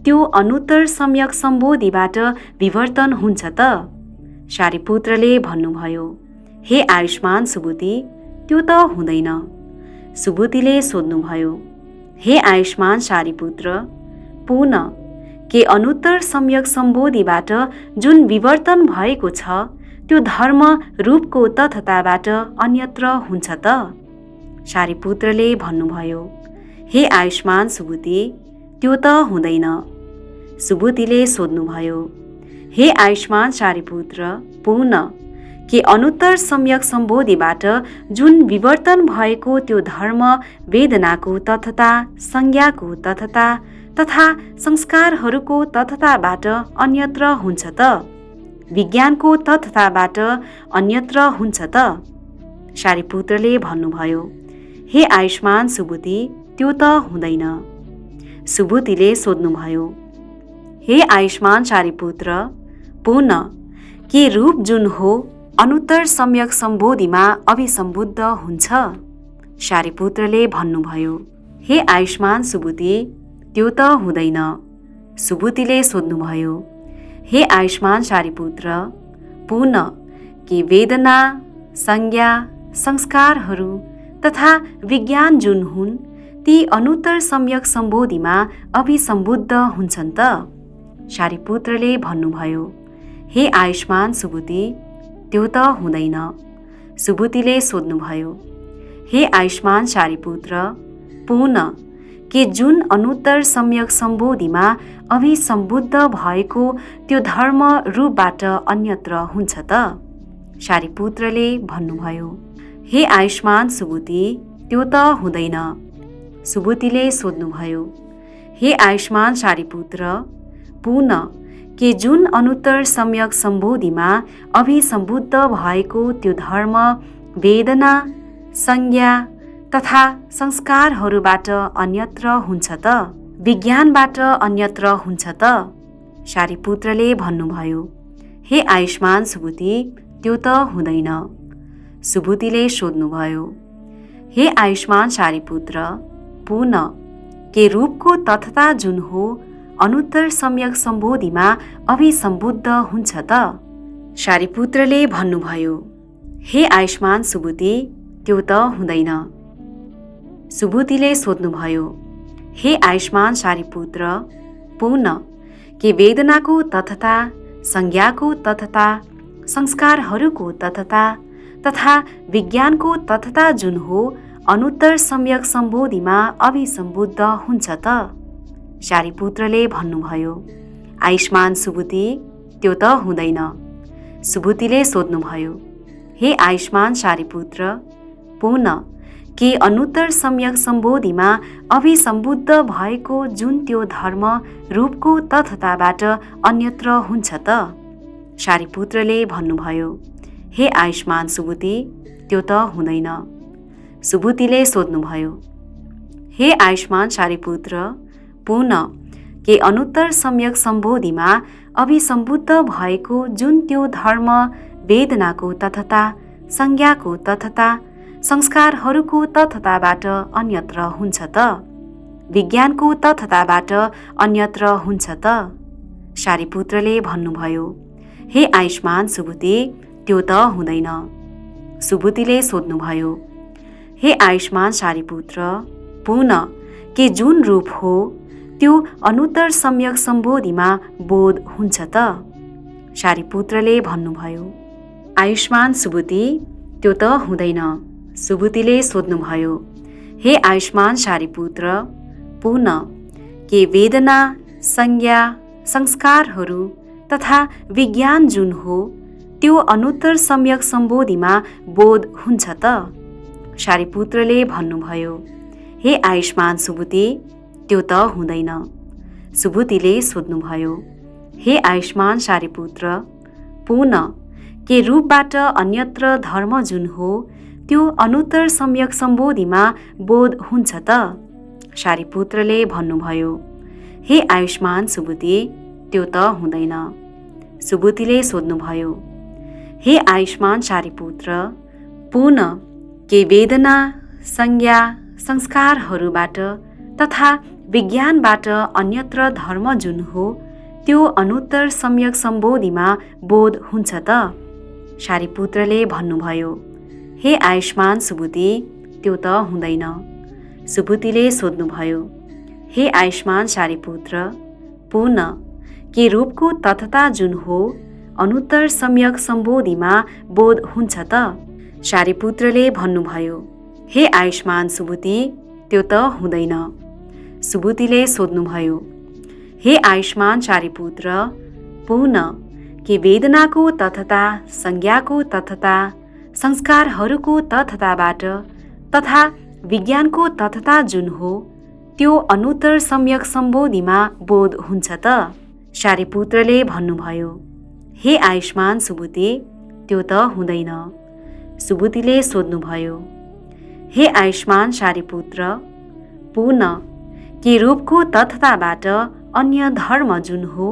त्यो अनुत्तर सम्यक सम्बोधिबाट विवर्तन हुन्छ त? सारीपुत्रले भन्नुभयो, हे आयुष्मान सुबुति, त्यो त हुँदैन। सुबुतिले सोध्नुभयो, हे आयुष्मान सारीपुत्र, पुनः के अनुत्तर सम्यक सम्बोधिबाट जुन विवर्तन भएको छ त्यो धर्म, रूपको तथताबाट अन्यत्र हुन्छ त? सारीपुत्रले भन्नुभयो, हे आयुष्मान सुबुति, त्यो त हुँदैन। सुबुतिले सोध्नुभयो, हे आयुष्मान सारीपुत्र, पुनः के अनुत्तर सम्यक सम्बोधिबाट जुन विवर्तन भएको त्यो धर्म, वेदनाको तथता, संज्ञाको तथता तथा संस्कारहरूको तथताबाट अन्यत्र हुन्छ त? विज्ञानको तथताबाट अन्यत्र हुन्छ त? सारीपुत्रले भन्नुभयो, हे आयुष्मान सुबुति, त्यो त हुँदैन। सुबुतिले सोध्नुभयो, हे आयुष्मान सारीपुत्र, पुनः के रूप जुन हो अनुत्तर सम्यक सम्बोधिमा अभिसम्बुद्ध हुन्छ? सारीपुत्रले भन्नुभयो, हे आयुष्मान सुबुति, त्यो त हुँदैन। सुबुतिले सोध्नुभयो, हे आयुष्मान सारीपुत्र, पुनः के वेदना, संज्ञा, संस्कारहरू तथा विज्ञान जुन हुन् ती अनुत्तर सम्यक सम्बोधिमा अभिसम्बुद्ध हुन्छन् त? सारीपुत्रले भन्नुभयो, हे आयुष्मान सुबुति, त्यो त हुँदैन। सुबुतिले सोध्नुभयो, हे आयुष्मान सारीपुत्र, पुनः के जुन अनुत्तर सम्यक सम्बोधिमा अभिसम्बुद्ध भएको त्यो धर्म, रूपबाट अन्यत्र हुन्छ त? सारीपुत्रले भन्नुभयो, हे आयुष्मान सुबुति, त्यो त हुँदैन। सुबुतिले सोध्नुभयो, हे आयुष्मान सारीपुत्र, पुनः के जुन अनुत्तर सम्यक सम्बोधिमा अभिसम्बुद्ध भएको त्यो धर्म, वेदना, संज्ञा तथा संस्कारहरूबाट अन्यत्र हुन्छ त? विज्ञानबाट अन्यत्र हुन्छ त? सारीपुत्रले भन्नुभयो, हे आयुष्मान सुबुति, त्यो त हुँदैन। सुबुतिले सोध्नुभयो, हे आयुष्मान सारीपुत्र, पुनः के रूपको तथता जुन हो अनुत्तर सम्यक सम्बोधिमा अभिसम्बुद्ध हुन्छ त? सारीपुत्रले भन्नुभयो, हे आयुष्मान सुबुति, त्यो त हुँदैन। सुबुतिले सोध्नुभयो, हे आयुष्मान सारीपुत्र, पुनः के वेदनाको तथता, संज्ञाको तथता, संस्कारहरूको तथता तथा विज्ञानको तथता जुन हो अनुत्तर सम्यक सम्बोधिमा अभिसम्बुद्ध हुन्छ त? सारीपुत्रले भन्नुभयो, आयुष्मान सुबुति, त्यो त हुँदैन। सुबुतिले सोध्नुभयो, हे आयुष्मान सारीपुत्र, पुनः के अनुत्तर सम्यक सम्बोधिमा अभिसम्बुद्ध भएको जुन त्यो धर्म, रूपको तथताबाट अन्यत्र हुन्छ त? सारीपुत्रले भन्नुभयो, हे आयुष्मान सुबुति, त्यो त हुँदैन। सुबुतिले सोध्नुभयो, हे आयुष्मान सारीपुत्र, पुनः के अनुत्तर सम्यक सम्बोधिमा अभिसम्बुद्ध भएको जुन त्यो धर्म, वेदनाको तथता, संज्ञाको तथता, संस्कारहरूको तथताबाट अन्यत्र हुन्छ त? विज्ञानको तथताबाट अन्यत्र हुन्छ त? शारीपुत्रले भन्नुभयो, हे आयुष्मान सुबुती, त्यो त हुँदैन। सुबुतीले सोध्नुभयो, हे आयुष्मान शारीपुत्र, पुनः के जुन रूप हो त्यो अनुत्तर सम्यक सम्बोधिमा बोध हुन्छ त? शारीपुत्रले भन्नुभयो, आयुष्मान सुबुती, त्यो त हुँदैन। सुबुतीले सोध्नुभयो, हे आयुष्मान शारीपुत्र, पुनः के वेदना, संज्ञा, संस्कारहरू तथा विज्ञान जुन हो त्यो अनुत्तर सम्यक सम्बोधिमा बोध हुन्छ त? शारीपुत्रले भन्नुभयो, हे आयुष्मान सुबुती, त्यो त हुँदैन। सुबुतीले सोध्नुभयो, हे आयुष्मान शारीपुत्र, पुनः के रूपबाट अन्यत्र धर्म जुन हो त्यो अनुत्तर सम्यक सम्बोधिमा बोध हुन्छ त? शारीपुत्रले भन्नुभयो, हे आयुष्मान सुबुती, त्यो त हुँदैन। सुबुतीले सोध्नुभयो, हे आयुष्मान शारीपुत्र, पुनः के वेदना, संज्ञा, संस्कारहरूबाट तथा विज्ञानबाट अन्यत्र धर्म जुन हो त्यो अनुत्तर सम्यक सम्बोधिमा बोध हुन्छ त? शारीपुत्रले भन्नुभयो, हे आयुष्मान सुबुती, त्यो त हुँदैन। सुबुतीले सोध्नुभयो, हे आयुष्मान शारीपुत्र, पुनः के रूपको तथता जुन हो अनुत्तर सम्यक सम्बोधिमा बोध हुन्छ त? शारीपुत्रले भन्नुभयो, हे आयुष्मान सुबुती, त्यो त हुँदैन। सुबुतीले सोध्नुभयो, हे आयुष्मान शारीपुत्र, पुनः के वेदनाको तथता, संज्ञाको तथता, संस्कारहरूको तथताबाट तथा विज्ञानको तथता जुन हो त्यो अनुत्तर सम्यक सम्बोधिमा बोध हुन्छ त? शारीपुत्रले भन्नुभयो, हे आयुष्मान सुबुती, त्यो त हुँदैन। सुबुतीले सोध्नुभयो, हे आयुष्मान शारीपुत्र, पुनः के रूपको तथताबाट अन्य धर्म जुन हो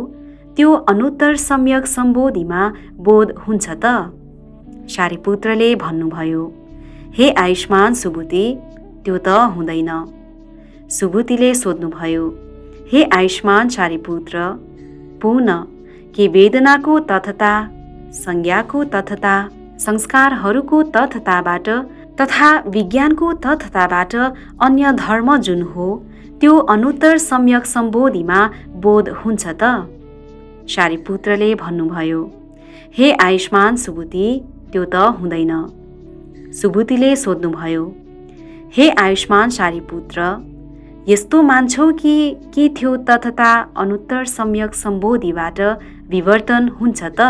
त्यो अनुत्तर सम्यक सम्बोधिमा बोध हुन्छ त? शारीपुत्रले भन्नुभयो, हे आयुष्मान सुबुती, त्यो त हुँदैन। सुबुतीले सोध्नुभयो, हे आयुष्मान शारीपुत्र, पुनः के वेदनाको तथता, संज्ञाको तथता, संस्कारहरूको तथताबाट तथा विज्ञानको तथताबाट अन्य धर्म जुन हो त्यो अनुत्तर सम्यक सम्बोधिमा बोध हुन्छ त? शारीपुत्रले भन्नुभयो, हे आयुष्मान सुबुती, त्यो त हुँदैन। सुबुतीले सोध्नुभयो, हे आयुष्मान शारीपुत्र, यस्तो मान्छौ कि के थियो तथता अनुत्तर सम्यक सम्बोधिबाट विवर्तन हुन्छ त?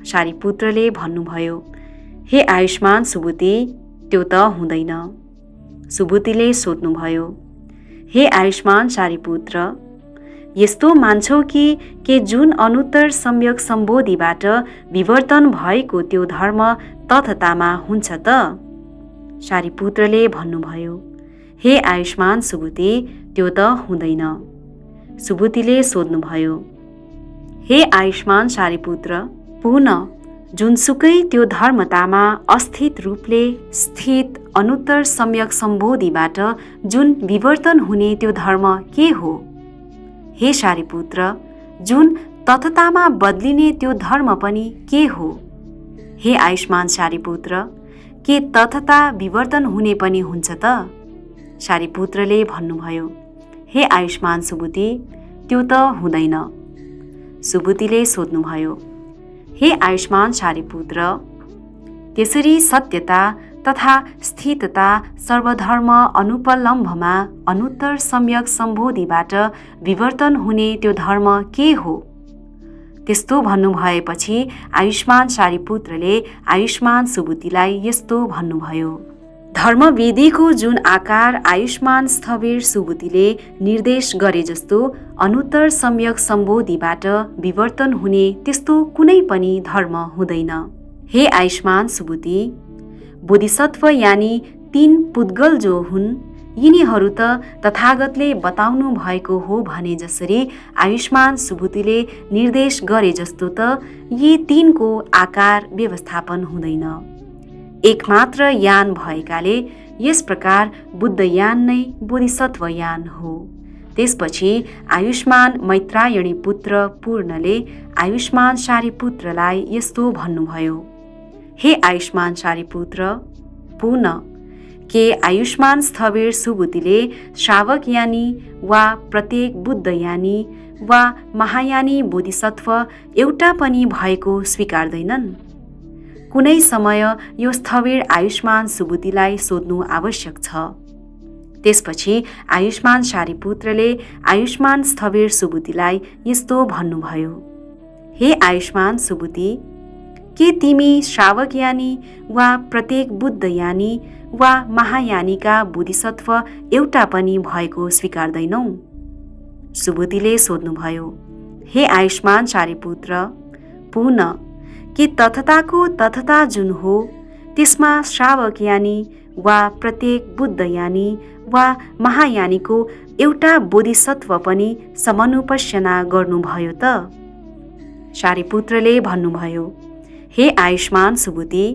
शारीपुत्रले भन्नुभयो, हे आयुष्मान सुबुती, त्यो त हुँदैन। सुबुतीले सोध्नुभयो, हे आयुष्मान शारीपुत्र, यस्तो मान्छौ कि के जुन अनुत्तर सम्यक सम्बोधिबाट विवर्तन भएको त्यो धर्म तथतामा हुन्छ त? शारीपुत्रले भन्नुभयो, हे आयुष्मान सुबुती, त्यो त हुँदैन। सुबुतीले सोध्नुभयो, हे आयुष्मान शारीपुत्र, पुनः जुनसुकै त्यो धर्मतामा अस्थित रूपले स्थित अनुत्तर सम्यक सम्बोधिबाट जुन विवर्तन हुने त्यो धर्म के हो? हे शारीपुत्र, जुन तथतामा बदलिने त्यो धर्म पनि के हो? हे आयुष्मान शारीपुत्र, के तथता विवर्तन हुने पनि हुन्छ त? शारीपुत्रले भन्नुभयो, हे आयुष्मान सुबुती, त्यो त हुँदैन। सुबुतीले सोध्नुभयो, हे आयुष्मान शारीपुत्र, त्यसरी सत्यता तथा स्थितता सर्वधर्म अनुपलम्भमा अनुत्तर सम्यक सम्बोधिबाट विवर्तन हुने त्यो धर्म के हो? त्यस्तो भन्नुभएपछि आयुष्मान शारीपुत्रले आयुष्मान सुबुतीलाई यस्तो भन्नुभयो, धर्मविधिको जुन आकार आयुष्मान स्थविर सुबुतीले निर्देश गरे जस्तो अनुत्तर सम्यक सम्बोधिबाट विवर्तन हुने त्यस्तो कुनै पनि धर्म हुँदैन। हे आयुष्मान सुबुती, बोधिसत्व यानि 3 पुद्गल जो हुन् यिनीहरू त तथागतले बताउनु भएको हो भने जसरी आयुष्मान सुबुतीले निर्देश गरे जस्तो त यी 3 को आकार व्यवस्थापन हुँदैन। एकमात्र यान भएकाले यस प्रकार बुद्धयान नै बोधिसत्व यान हो। त्यसपछि आयुष्मान मैत्रायणी पुत्र पूर्णले आयुष्मान सारिपुत्रलाई यस्तो भन्नुभयो, हे आयुष्मान सारिपुत्र, पुनः के आयुष्मान स्थविर सुबुतिले श्रावकयानी वा प्रत्येक बुद्धयानी वा महायानी बोधिसत्व एउटा पनि भएको स्वीकार्दैनन्? कुनै समय यो स्थविर आयुष्मान सुबुतिलाई सोध्नु आवश्यक छ। त्यसपछि आयुष्मान सारिपुत्रले आयुष्मान स्थविर सुबुतिलाई यस्तो भन्नुभयो, हे आयुष्मान सुबुति, के तिमी श्रावकयानी वा प्रत्येक बुद्धयानी वा महायानीका बोधिसत्व एउटा पनि भएको स्वीकार्दैनौ? सुबुतिले सोध्नुभयो, हे आयुष्मान सारिपुत्र, पुनः के तथताको तथता जुन हो त्यसमा श्रावकयानी वा प्रत्येक बुद्धयानी वा महायानीको एउटा बोधिसत्व पनि समनुपस्यना गर्नुभयो त? सारिपुत्रले भन्नुभयो, हे आयुष्मान सुबुति,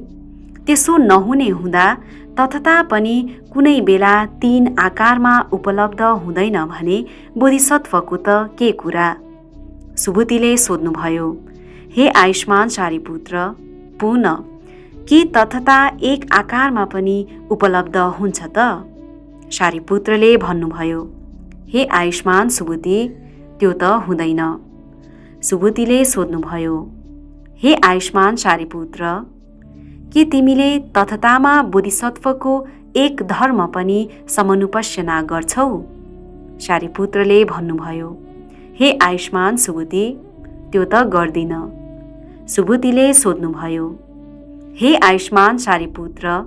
त्यसो नहुने हुँदा तथता पनि कुनै बेला 3 आकारमा उपलब्ध हुँदैन भने बोधिसत्वको त के कुरा? सुबुतिले सोध्नुभयो, हे आयुष्मान सारिपुत्र, पुनः के तथता 1 आकारमा पनि उपलब्ध हुन्छ त? सारिपुत्रले भन्नुभयो, हे आयुष्मान सुबुति, त्यो त हुँदैन। सुबुतिले सोध्नुभयो, हे आयुष्मान सारिपुत्र, के तिमीले तथतामा बोधिसत्वको एक धर्म पनि समनुपस्यना गर्छौ? सारिपुत्रले भन्नुभयो, हे आयुष्मान सुबुति, त्यो त गर्दिन। सुबुतिले सोध्नुभयो, हे आयुष्मान सारिपुत्र,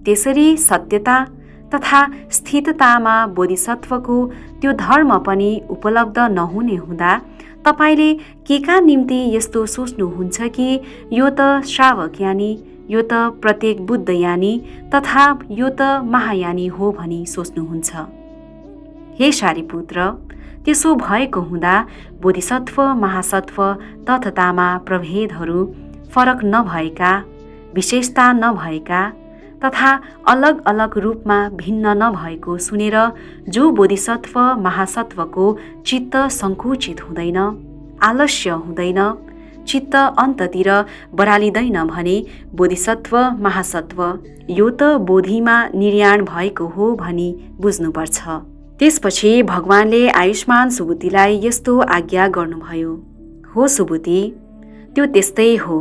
त्यसरी सत्यता तथा स्थिततामा बोधिसत्वको त्यो धर्म पनि उपलब्ध नहुने हुँदा तपाईले केका निम्ति यस्तो सोच्नुहुन्छ कि यो त श्रावकयानी, यो त प्रत्येक बुद्धयानी तथा यो त महायानी हो भनी सोच्नुहुन्छ? हे सारिपुत्र, त्यसो भएको हुँदा बोधिसत्व महासत्व तथतामा प्रभेदहरू फरक नभएका, विशेषता नभएका तथा अलग अलग रूपमा भिन्न नभएको सुनेर जो बोधिसत्व महासत्वको चित्त सङ्कुचित हुँदैन, आलस्य हुँदैन, चित्त अन्ततिर बरालिँदैन भने बोधिसत्व महासत्व यो त बोधिमा निर्याण भएको हो भनी बुझ्नुपर्छ। त्यसपछि भगवानले आयुष्मान सुबुतिलाई यस्तो आज्ञा गर्नुभयो, हो सुबुति, त्यो त्यस्तै हो।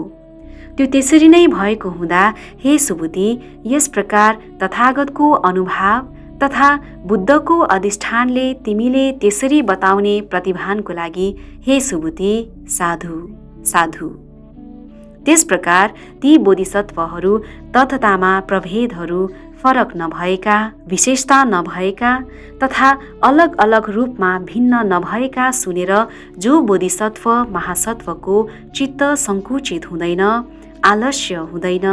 त्यो त्यसरी नै भएको हुँदा हे सुबुति, यस प्रकार तथागतको अनुभाव तथा बुद्धको अधिष्ठानले तिमीले त्यसरी बताउने प्रतिभानको लागि हे सुबुति, साधु साधु। त्यस प्रकार ती बोधिसत्वहरू तथतामा प्रभेदहरू फरक नभएका, विशेषता नभएका तथा अलग अलग रूपमा भिन्न नभएका सुनेर जो बोधिसत्व महासत्वको चित्त सङ्कुचित हुँदैन, आलस्य हुँदैन,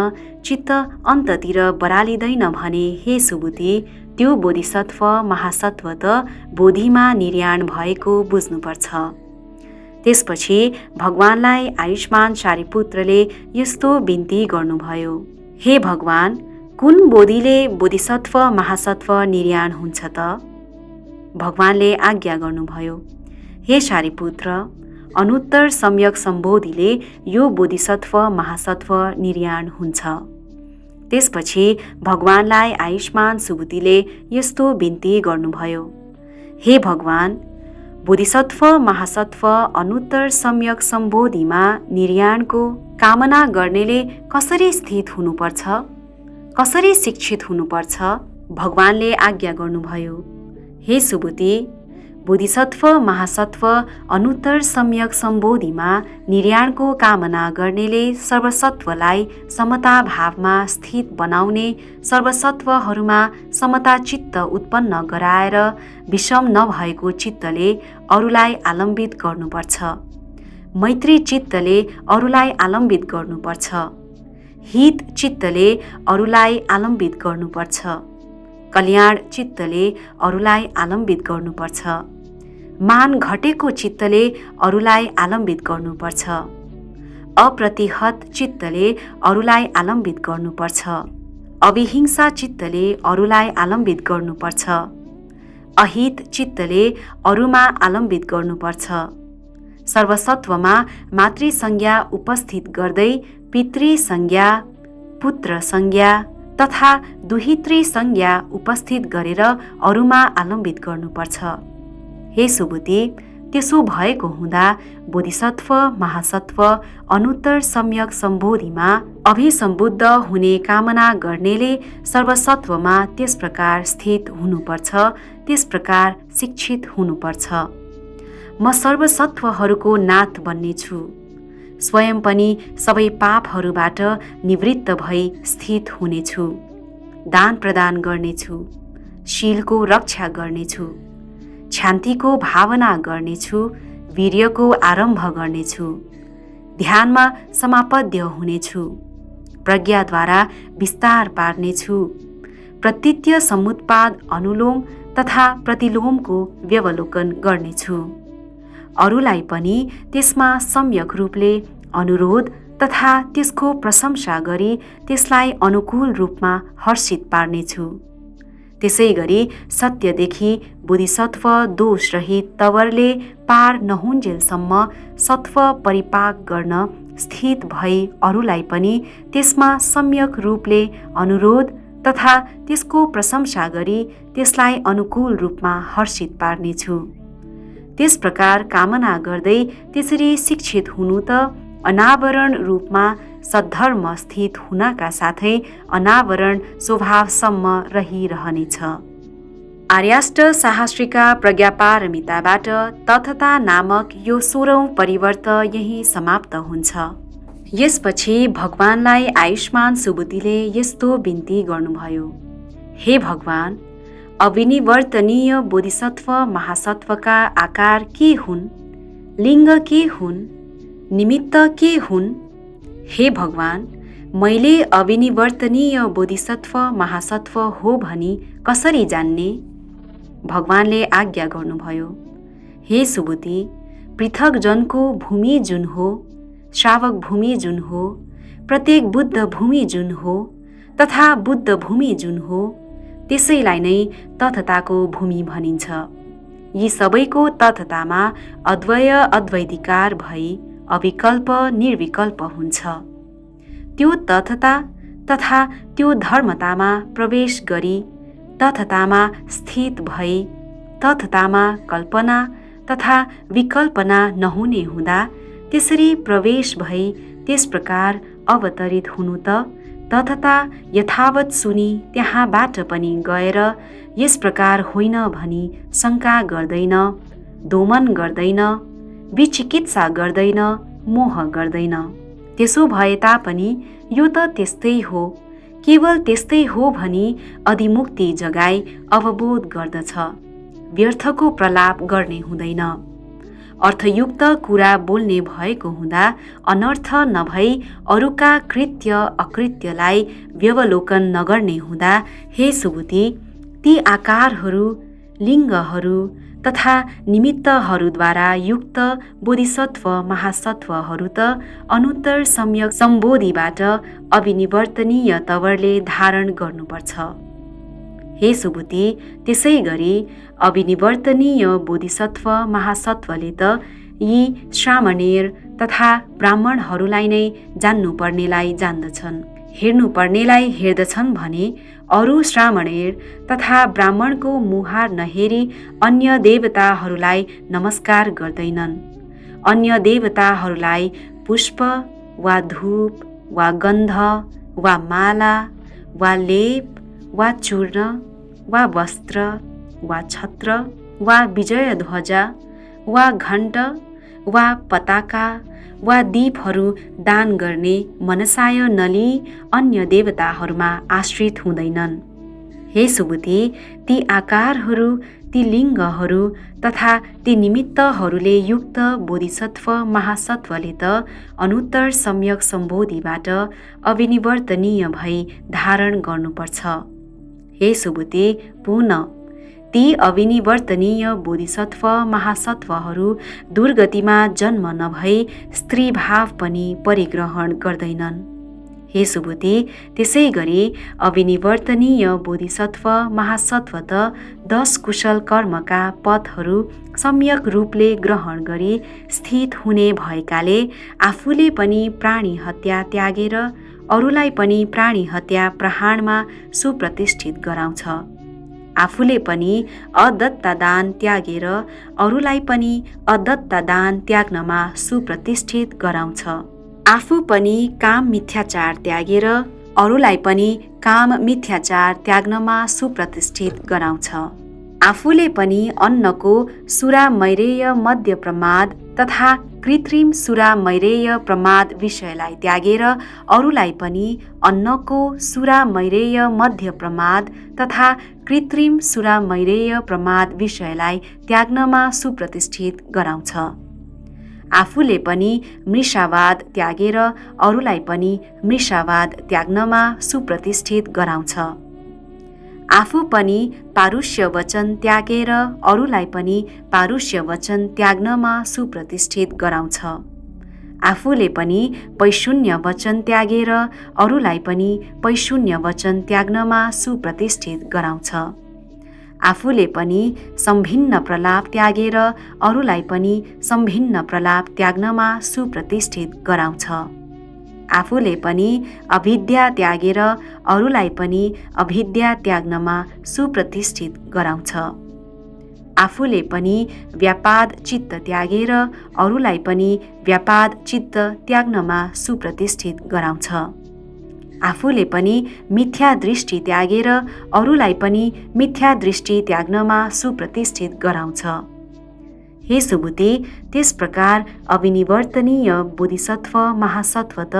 चित्त अन्ततिर बरालिँदैन भने हे सुबुति, त्यो बोधिसत्व महासत्व त बोधिमा निर्याण भएको बुझ्नुपर्छ। त्यसपछि भगवानलाई आयुष्मान सारिपुत्रले यस्तो बिन्ती गर्नुभयो, हे भगवान, कुन बोधिले बोधिसत्व महासत्व निर्याण हुन्छ त? भगवानले आज्ञा गर्नुभयो, हे सारिपुत्र, अनुत्तर सम्यक सम्बोधिले यो बोधिसत्व महासत्व निर्याण हुन्छ। त्यसपछि भगवानलाई आयुष्मान सुबुतिले यस्तो बिन्ती गर्नुभयो, हे भगवान, बोधिसत्व महासत्व अनुत्तर सम्यक सम्बोधिमा निर्याणको कामना गर्नेले कसरी स्थित हुनुपर्छ, कसरी शिक्षित हुनुपर्छ? भगवानले आज्ञा गर्नुभयो, हे सुबुति, बोधिसत्व महासत्व अनुत्तर सम्यक सम्बोधिमा निर्याणको कामना गर्नेले सर्वसत्वलाई समता भावमा स्थित बनाउने, सर्वसत्वहरूमा समता चित्त उत्पन्न गराएर विषम नभएको चित्तले अरूलाई आलम्बित गर्नुपर्छ। मैत्री चित्तले अरूलाई आलम्बित गर्नुपर्छ। हित चित्तले अरूलाई आलम्बित गर्नुपर्छ। कल्याण चित्तले अरूलाई आलम्बित गर्नुपर्छ। मान घटेको चित्तले अरूलाई आलम्बित गर्नुपर्छ। अप्रतिहत चित्तले अरूलाई आलम्बित गर्नुपर्छ। अविहिंसा चित्तले अरूलाई आलम्बित गर्नुपर्छ। अहित चित्तले अरूमा आलम्बित गर्नुपर्छ। सर्वसत्वमा मातृसंज्ञा उपस्थित गर्दै पितृसंज्ञा, पुत्रसंज्ञा तथा दुहित्री संज्ञा उपस्थित गरेर अरूमा आलम्बित गर्नुपर्छ। हे सुबुद्धि, त्यसो भएको हुँदा बोधिसत्व महासत्व अनुत्तर सम्यक सम्बोधिमा अभिसम्बुद्ध हुने कामना गर्नेले सर्वसत्वमा त्यस प्रकार स्थित हुनुपर्छ, त्यस प्रकार शिक्षित हुनुपर्छ। म सर्वसत्वहरूको नाथ बन्नेछु, स्वयं पनि सबै पापहरूबाट निवृत्त भई स्थित हुनेछु। दान प्रदान गर्नेछु, शीलको रक्षा गर्नेछु, शान्तिको भावना गर्नेछु, वीर्यको आरम्भ गर्नेछु, ध्यानमा समापद्य हुनेछु, प्रज्ञाद्वारा विस्तार पार्नेछु, प्रतीत्य समुत्पाद अनुलोम तथा प्रतिलोमको व्यवलोकन गर्नेछु। अरूलाई पनि त्यसमा सम्यक रूपले अनुरोध तथा त्यसको प्रशंसा गरी त्यसलाई अनुकूल रूपमा हर्षित पार्नेछु। त्यसै गरी सत्यदेखि बोधिसत्व दोषरहित तवरले पार नहुन्जेलसम्म सत्व परिपाक गर्न स्थित भई अरूलाई पनि त्यसमा सम्यक रूपले अनुरोध तथा त्यसको प्रशंसा गरी त्यसलाई अनुकूल रूपमा हर्षित पार्नेछु। त्यस प्रकार कामना गर्दै त्यसरी शिक्षित हुनु त अनावरण रूपमा सद्धर्म स्थित हुनका साथै अनावरण स्वभावसम्म रहिरहनेछ। आर्याष्ट साहस्रिका प्रज्ञापारमिताबाट तथता नामक यो 16औं परिवर्त यही समाप्त हुन्छ। यसपछि भगवानलाई आयुष्मान सुबुद्धिले यस्तो बिन्ती गर्नुभयो, हे भगवान, अविनिवर्तनीय बोधिसत्व महासत्वका आकार के हुन्, लिङ्ग के हुन्, निमित्त के हुन्? हे भगवान, मैले अविनिवर्तनीय बोधिसत्व महासत्व हो भनी कसरी जान्ने? भगवानले आज्ञा गर्नुभयो, हे सुबुद्धि, पृथक जनको भूमि जुन हो, श्रावक भूमि जुन हो, प्रत्येक बुद्ध भूमि जुन हो तथा बुद्ध भूमि जुन हो, त्यसैलाई नै तथताको भूमि भनिन्छ। यी सबैको तथतामा अद्वय अद्वैधिकार भई अविकल्प निर्विकल्प हुन्छ। त्यो तथता तथा त्यो धर्मतामा प्रवेश गरी तथतामा स्थित भई तथतामा कल्पना तथा विकल्पना नहुने हुँदा त्यसरी प्रवेश भई त्यस प्रकार अवतरित हुनु त तथता यथावत सुनि त्यहाँबाट पनि गएर यस प्रकार होइन भनी शङ्का गर्दैन, दोमन गर्दैन, विचिकित्सा गर्दैन, मोह गर्दैन। त्यसो भए तापनि यो त त्यस्तै हो, केवल त्यस्तै हो भनी अधिमुक्ति जगाई अवबोध गर्दछ, व्यर्थको प्रलाप गर्ने हुँदैन। अर्थयुक्त कुरा बोल्ने भएको हुँदा अनर्थ नभई अरूका कृत्य अकृत्यलाई व्यवलोकन नगर्ने हुँदा, हे सुबुद्धि, ती आकारहरू, लिङ्गहरू तथा निमित्तहरूद्वारा युक्त बोधिसत्व महासत्वहरू त अनुत्तर सम्यक सम्बोधिबाट अविनिवर्तनीय तवरले धारण गर्नुपर्छ। हे सुबुद्धि, त्यसै गरी अविनिवर्तनीय बोधिसत्व महासत्वले त यी श्रामणेर तथा ब्राह्मणहरूलाई नै जान्नुपर्नेलाई जान्दछन्, हेर्नुपर्नेलाई हेर्दछन् भने अरू श्रामणेर तथा ब्राह्मणको मुहार नहेरी अन्य देवताहरूलाई नमस्कार गर्दैनन्। अन्य देवताहरूलाई पुष्प वा धूप वा गन्ध वा माला वा लेप वा चूर्ण वा वस्त्र वा छत्र वा विजय ध्वजा वा घण्ट वा पताका वा दीपहरू दान गर्ने मनसाय नलिई अन्य देवताहरूमा आश्रित हुँदैनन्। हे सुबुद्धि, ती आकारहरू, ती लिङ्गहरू तथा ती निमित्तहरूले युक्त बोधिसत्व महासत्वले त अनुत्तर सम्यक सम्बोधिबाट अविनिवर्तनीय भई धारण गर्नुपर्छ। हे सुबुद्धि, पुनः ती अविनिवर्तनीय बोधिसत्व महासत्वहरू दुर्गतिमा जन्म नभई स्त्रीभाव पनि परिग्रहण गर्दैनन्। हे सुबुद्धि, त्यसै गरी अविनिवर्तनीय बोधिसत्व महासत्व त 10 कुशल कर्मका पथहरू सम्यक रूपले ग्रहण गरी स्थित हुने भएकाले आफूले पनि प्राणी हत्या त्यागेर अरूलाई पनि प्राणी हत्या प्रहारमा सुप्रतिष्ठित गराउँछ। आफूले पनि अदत्ता दान त्यागेर अरूलाई पनि अदत्ता दान त्याग्नमा सुप्रतिष्ठित गराउँछ। आफू पनि काम मिथ्याचार त्यागेर अरूलाई पनि काम मिथ्याचार त्याग्नमा सुप्रतिष्ठित गराउँछ। आफूले पनि अन्नको सुरामैरेय मद्य प्रमाद तथा कृत्रिम सुरामैरेय प्रमाद विषयलाई त्यागेर अरूलाई पनि अन्नको सुरामैरेय मद्य प्रमाद तथा कृत्रिम सुरामैरेय प्रमाद विषयलाई त्याग्नमा सुप्रतिष्ठित गराउँछ। आफूले पनि मृषावाद त्यागेर अरूलाई पनि मृषावाद त्याग्नमा सुप्रतिष्ठित गराउँछ। आफू पनि पारुष्य वचन त्यागेर अरूलाई पनि पारुष्य वचन त्याग्नमा सुप्रतिष्ठित गराउँछ। आफूले पनि पैशून्य वचन त्यागेर अरूलाई पनि पैशून्य वचन त्याग्नमा सुप्रतिष्ठित गराउँछ। आफूले पनि सम्भिन्न प्रलाप त्यागेर अरूलाई पनि सम्भिन्न प्रलाप त्याग्नमा सुप्रतिष्ठित गराउँछ। आफूले पनि अविद्या त्यागेर अरूलाई पनि अविद्या त्याग्नमा सुप्रतिष्ठित गराउँछ। आफूले पनि व्यापाद चित्त त्यागेर अरूलाई पनि व्यापाद चित्त त्याग्नमा सुप्रतिष्ठित गराउँछ। आफूले पनि मिथ्या दृष्टि त्यागेर अरूलाई पनि मिथ्या दृष्टि त्याग्नमा सुप्रतिष्ठित गराउँछ। हे सुबुद्धि, त्यस प्रकार अविनिवर्तनीय बोधिसत्व महासत्व त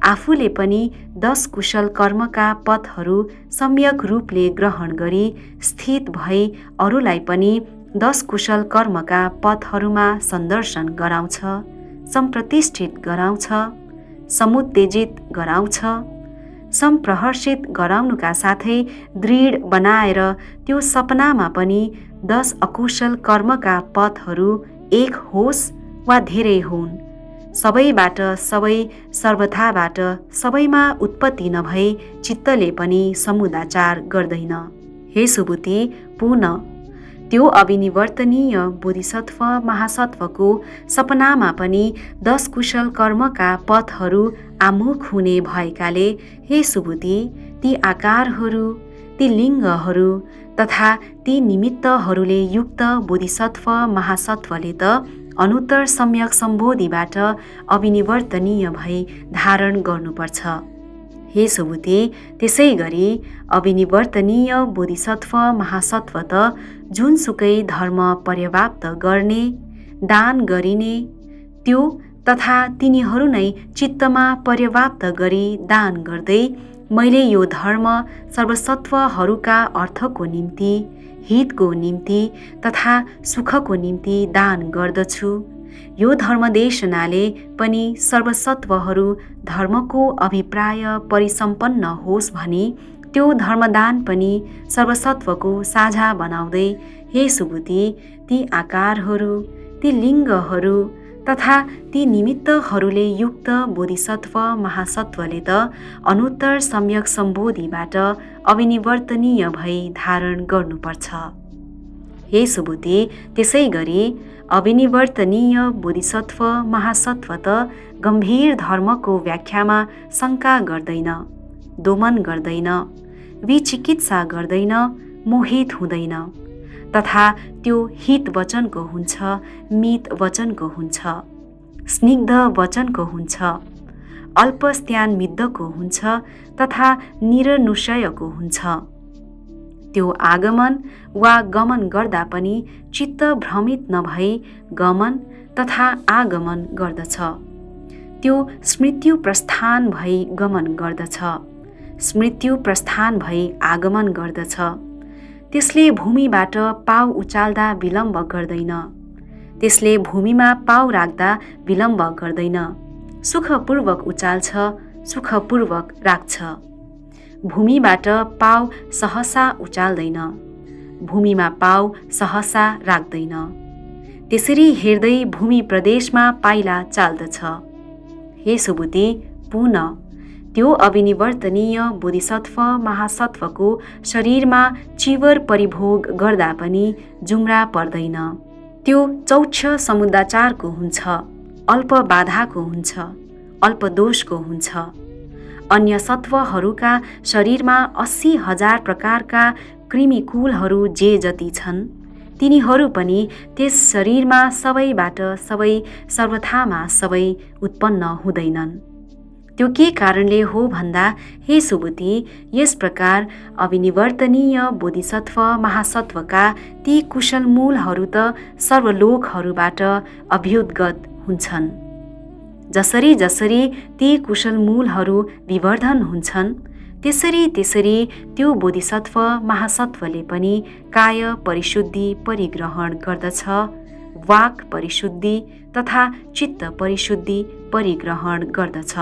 आफूले पनि 10 कुशल कर्मका पथहरू सम्यक रूपले ग्रहण गरी स्थित भई अरूलाई पनि 10 कुशल कर्मका पथहरूमा सन्दर्शन गराउँछ, सम्प्रतिष्ठित गराउँछ, समुत्तेजित गराउँछ, सम्प्रहर्षित गराउनुका साथै दृढ बनाएर त्यो सपनामा पनि 10 अकुशल कर्मका पथहरू एक होस् वा धेरै हुन्, सबैबाट सबै सर्वथाबाट सबैमा उत्पत्ति नभई चित्तले पनि समुदाचार गर्दैन। हे सुबुद्धि, पुनः त्यो अविनिवर्तनीय बोधिसत्व महासत्वको सपनामा पनि 10 कुशल कर्मका पथहरू आमुख हुने भएकाले हे सुबुद्धि, ती आकारहरू, ती लिङ्गहरू तथा ती निमित्तहरूले युक्त बोधिसत्व महासत्वले त अनुत्तर सम्यक सम्बोधिबाट अविनिवर्तनीय भई धारण गर्नुपर्छ। हे सुबुद्धि, त्यसै गरी अविनिवर्तनीय बोधिसत्व महासत्व त जुनसुकै धर्म पर्याप्त गर्ने, दान गरिने त्यो तथा तिनीहरू नै चित्तमा पर्याप्त गरी दान गर्दै मैले यो धर्म सर्वसत्वहरूका अर्थको निम्ति, हितको निम्ति तथा सुखको निम्ति दान गर्दछु। यो धर्मदेशनाले पनि सर्वसत्वहरू धर्मको अभिप्राय परिसम्पन्न होस् भनी त्यो धर्मदान पनि सर्वसत्वको साझा बनाउँदै हे सुबुद्धि, ती आकारहरू, ती लिङ्गहरू तथा ती निमित्तहरूले युक्त बोधिसत्व महासत्वले त अनुत्तर सम्यक सम्बोधिबाट अविनिवर्तनीय भई धारण गर्नुपर्छ। हे सुबुद्धि, त्यसै गरी अविनिवर्तनीय बोधिसत्व महासत्व त गम्भीर धर्मको व्याख्यामा शङ्का गर्दैन, दोमन गर्दैन, विचिकित्सा गर्दैन, मोहित हुँदैन तथा त्यो हित वचनको हुन्छ, मित वचनको हुन्छ, स्निग्ध वचनको हुन्छ, अल्पस्त्यान्मिद्धको हुन्छ तथा निरनुशयको हुन्छ। त्यो आगमन वा गमन गर्दा पनि चित्त भ्रमित नभई गमन तथा आगमन गर्दछ। त्यो स्मृत्यु प्रस्थान भई गमन गर्दछ, स्मृत्यु प्रस्थान भई आगमन गर्दछ। त्यसले भूमिबाट पाउ उचाल्दा विलम्ब गर्दैन, त्यसले भूमिमा पाउ राख्दा विलम्ब गर्दैन, सुखपूर्वक उचाल्छ, सुखपूर्वक राख्छ। भूमिबाट पाउ सहसा उचाल्दैन, भूमिमा पाउ सहसा राख्दैन। त्यसरी हेर्दै भूमि प्रदेशमा पाइला चाल्दछ। हे सुबुद्धि, पुनः त्यो अविनिवर्तनीय बोधिसत्व महासत्वको शरीरमा चिवर परिभोग गर्दा पनि जुम्रा पर्दैन। त्यो चौक्ष समुदाचारको हुन्छ, अल्प बाधाको हुन्छ, अल्प दोषको हुन्छ। अन्य सत्वहरूका शरीरमा 80,000 प्रकारका कृमिकुलहरू जे जति छन्, तिनीहरू पनि त्यस शरीरमा सबैबाट सबै सर्वथामा सबै उत्पन्न हुँदैनन्। त्यो के कारणले हो भन्दा, हे सुबुद्धि, यस प्रकार अविनिवर्तनीय बोधिसत्व महासत्वका ती कुशल मूलहरू त सर्वलोकहरूबाट अभ्युद्गत हुन्छन्। जसरी जसरी ती कुशल मूलहरू विवर्धन हुन्छन्, त्यसरी त्यसरी त्यो बोधिसत्व महासत्वले पनि काय परिशुद्धि परिग्रहण गर्दछ, वाक् परिशुद्धि तथा चित्त परिशुद्धि परिग्रहण गर्दछ।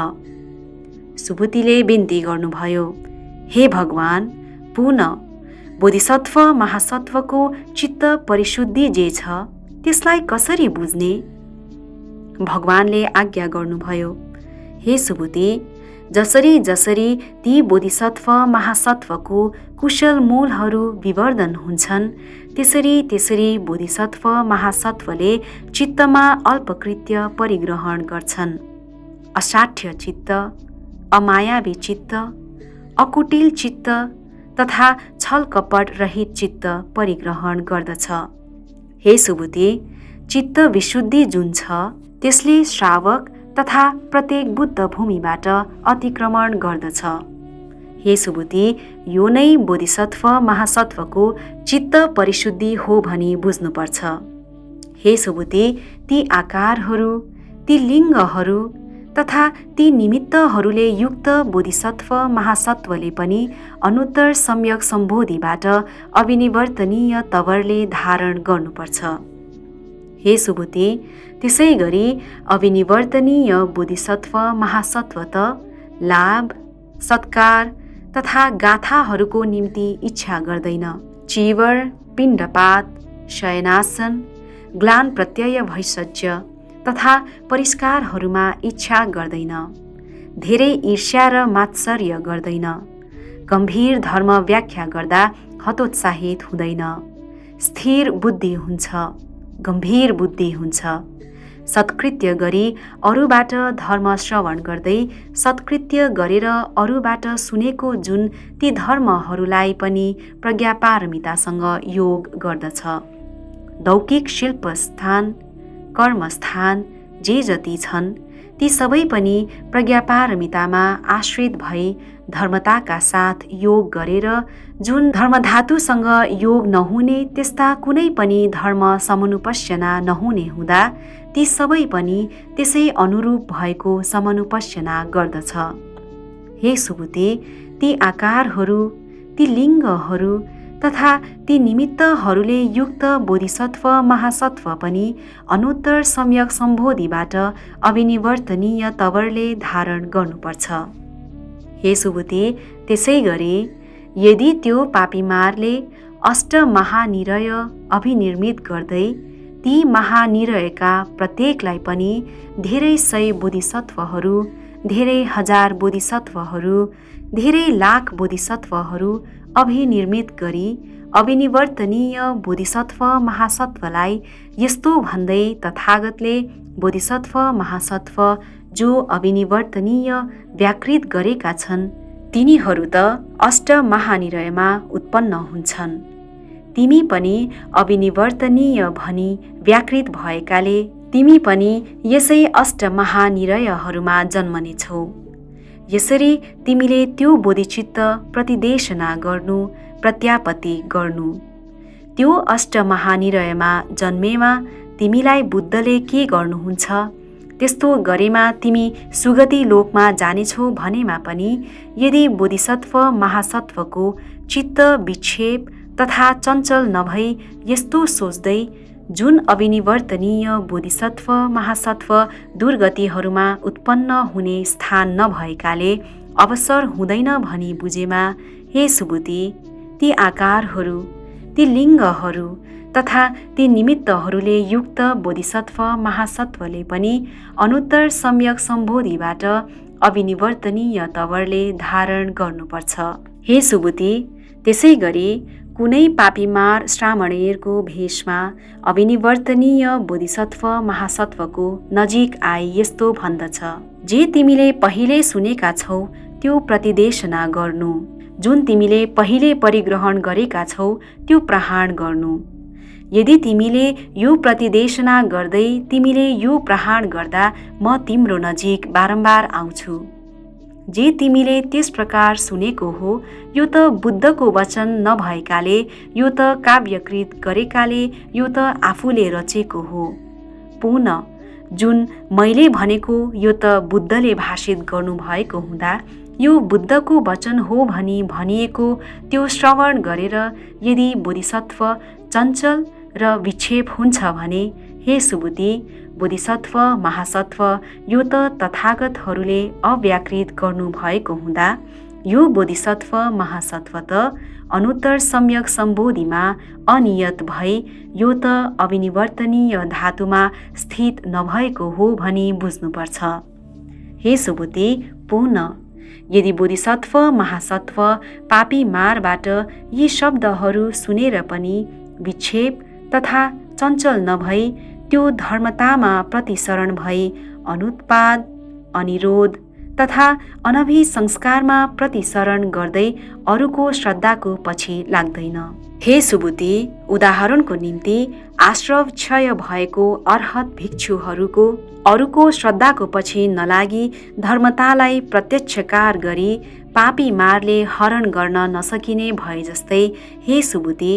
सुबुद्धिले बिन्ती गर्नुभयो, हे भगवान, पुनः बोधिसत्व महासत्वको चित्त परिशुद्धि जे छ त्यसलाई कसरी बुझ्ने? भगवानले आज्ञा गर्नुभयो, हे सुबुद्धि, जसरी जसरी ती बोधिसत्व महासत्वको कुशल मूलहरू विवर्धन हुन्छन्, त्यसरी त्यसरी बोधिसत्व महासत्वले चित्तमा अल्पकृत्य परिग्रहण गर्छन्। असाठ्य चित्त, अमायावी चित्त, अकुटिल चित्त तथा छलकपट रहित चित्त परिग्रहण गर्दछ। हे सुबुद्धि, चित्त विशुद्धि जुन छ त्यसले श्रावक तथा प्रत्येक बुद्ध भूमिबाट अतिक्रमण गर्दछ। हे सुबुद्धि, यो नै बोधिसत्व महासत्वको चित्त परिशुद्धि हो भनी बुझ्नुपर्छ। हे सुबुद्धि, ती आकारहरू, ती लिङ्गहरू तथा ती निमित्तहरूले युक्त बोधिसत्व महासत्वले पनि अनुत्तर सम्यक सम्बोधिबाट अविनिवर्तनीय तवरले धारण गर्नुपर्छ। हे सुबुद्धि, त्यसै गरी अविनिवर्तनीय बोधिसत्व महासत्व त लाभ, सत्कार तथा गाथाहरूको निम्ति इच्छा गर्दैन। चिवर, पिण्डपात, शयनासन, ग्लान प्रत्यय भैषज्य तथा परिष्कारहरूमा इच्छा गर्दैन। धेरै ईर्ष्या र मात्सर्य गर्दैन। गम्भीर धर्म व्याख्या गर्दा हतोत्साहित हुँदैन। स्थिर बुद्धि हुन्छ, गम्भीर बुद्धि हुन्छ। सत्कृत्य गरी अरूबाट धर्म श्रवण गर्दै सत्कृत्य गरेर अरूबाट सुनेको जुन ती धर्महरूलाई पनि प्रज्ञापारमितासँग योग गर्दछ। लौकिक शिल्प स्थान, कर्मस्थान जे जति छन् ती सबै पनि प्रज्ञापारमितामा आश्रित भई धर्मताका साथ योग गरेर जुन धर्मधातुसँग योग नहुने त्यस्ता कुनै पनि धर्म समनुपस्यना नहुने हुँदा ती सबै पनि त्यसै अनुरूप भएको समनुपस्यना गर्दछ। हे सुबुद्धि, ती आकारहरू, ती लिङ्गहरू तथा ती निमित्तहरूले युक्त बोधिसत्व महासत्व पनि अनुत्तर सम्यक सम्बोधिबाट अविनिवर्तनीय तवरले धारण गर्नुपर्छ। हे सुबुद्धि, त्यसै गरी यदि त्यो पापीमारले अष्ट महानिरय अभिनिर्मित गर्दै ती महानिरयका प्रत्येकलाई पनि धेरै सय बोधिसत्वहरू, धेरै हजार बोधिसत्वहरू, धेरै लाख बोधिसत्वहरू अभिनिर्मित गरी अविनिवर्तनीय बोधिसत्व महासत्वलाई यस्तो भन्दै तथागतले बोधिसत्व महासत्व जो अविनिवर्तनीय व्याकृत गरेका छन् तिनीहरू त अष्ट महानिरयमा उत्पन्न हुन्छन्। तिमी पनि अविनिवर्तनीय भनी व्याकृत भएकाले तिमी पनि यसै अष्ट महानिरयहरूमा जन्मनेछौ। यसरी तिमीले त्यो बोधिचित्त प्रतिदेशना गर्नु, प्रत्यापत्ति गर्नु। त्यो अष्ट महानिरयमा जन्मेमा तिमीलाई बुद्धले के गर्नुहुन्छ, त्यस्तो गरेमा तिमी सुगति लोकमा जानेछौ भनेमा पनि यदि बोधिसत्व महासत्वको चित्त विक्षेप तथा चञ्चल नभई यस्तो सोच्दै जुन अविनिवर्तनीय बोधिसत्व महासत्व दुर्गतिहरूमा उत्पन्न हुने स्थान नभएकाले अवसर हुँदैन भनी बुझेमा, हे सुबुद्धि, ती आकारहरू, ती लिङ्गहरू तथा ती निमित्तहरूले युक्त बोधिसत्व महासत्वले पनि अनुत्तर सम्यक सम्बोधिबाट अविनिवर्तनीय तवरले धारण गर्नुपर्छ। हे सुबुती, त्यसै गरी कुनै पापीमार श्रामणेरको भेषमा अविनिवर्तनीय बोधिसत्व महासत्वको नजिक आए यस्तो भन्दछ, जे तिमीले पहिले सुनेका छौ त्यो प्रतिदेशना गर्नु, जुन तिमीले पहिले परिग्रहण गरेका छौ त्यो प्रहार गर्नु। यदि तिमीले यो प्रतिदेशना गर्दै तिमीले यो प्रहार गर्दा म तिम्रो नजिक बारम्बार आउँछु। जे तिमीले त्यस प्रकार सुनेको हो यो त बुद्धको वचन नभएकाले, यो त काव्यकृत गरेकाले, यो त आफूले रचेको हो। पुनः जुन मैले भनेको यो त बुद्धले भाषित गर्नुभएको हुँदा यो बुद्धको वचन हो भनी भनिएको त्यो श्रवण गरेर यदि बोधिसत्व चञ्चल र विक्षेप हुन्छ भने, हे सुबुती, बोधिसत्व महासत्व यो त तथागतहरूले अव्याकृत गर्नुभएको हुँदा यो बोधिसत्व महासत्व त अनुत्तर सम्यक सम्बोधिमा अनियत भई यो त अविनिवर्तनीय धातुमा स्थित नभएको हो भनी बुझ्नुपर्छ। हे सुबुती, पुनः यदि बोधिसत्व महासत्व पापी मारबाट यी शब्दहरू सुनेर पनि विक्षेप तथा चञ्चल नभई त्यो धर्मतामा प्रतिसरण भई अनुत्पाद, अनिरोध तथा अनभिसंस्कारमा प्रतिसरण गर्दै अरूको श्रद्धाको पछि लाग्दैन। हे सुबुती, उदाहरणको निम्ति आश्रव क्षय भएको अर्हत भिक्षुहरूको अरूको श्रद्धाको पछि नलागी धर्मतालाई प्रत्यक्षकार गरी पापी मारले हरण गर्न नसकिने भए जस्तै, हे सुबुती,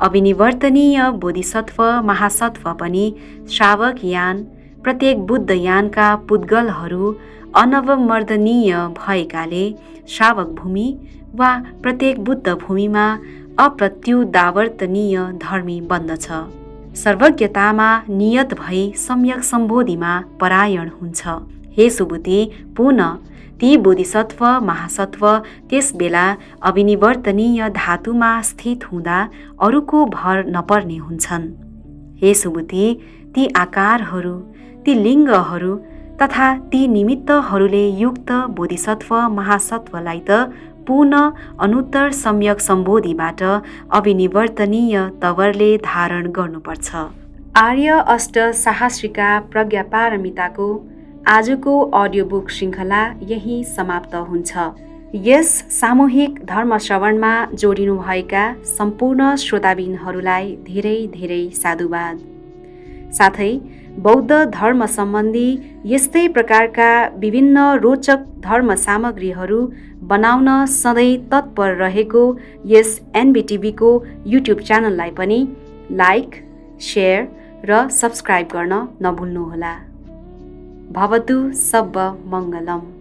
अविनिवर्तनीय बोधिसत्व महासत्व पनि श्रावक यान प्रत्येक बुद्ध यानका पुद्गलहरू अनवमर्दनीय भएकाले श्रावक भूमि वा प्रत्येक बुद्ध भूमिमा अप्रत्युदावर्तनीय धर्मी बन्दछ। सर्वज्ञतामा नियत भई सम्यक सम्बोधिमा परायण हुन्छ। हे सुबुती, पुनः ती बोधिसत्व महासत्व त्यस बेला अविनिवर्तनीय धातुमा स्थित हुँदा अरूको भर नपर्ने हुन्छन्। हे सुबुती, ती आकारहरू, ती लिङ्गहरू तथा ती निमित्तहरूले युक्त बोधिसत्व महासत्वलाई त पुनः अनुत्तर सम्यक सम्बोधिबाट अविनिवर्तनीय तवरले धारण गर्नुपर्छ। आर्य अष्ट सहस्रिका प्रज्ञापारमिताको आजको अडियो बुक श्रृङ्खला यही समाप्त हुन्छ। यस सामूहिक धर्मश्रवणमा जोडिनुभएका सम्पूर्ण श्रोताबिनहरूलाई धेरै धेरै साधुवाद। साथै बौद्ध धर्म सम्बन्धी यस्तै प्रकारका विभिन्न रोचक धर्म सामग्रीहरू बनाउन सधैँ तत्पर रहेको यस एनबिटिभीको युट्युब च्यानललाई पनि लाइक, सेयर र सब्स्क्राइब गर्न नभुल्नुहोला। भवतु सब्ब मङ्गलम्।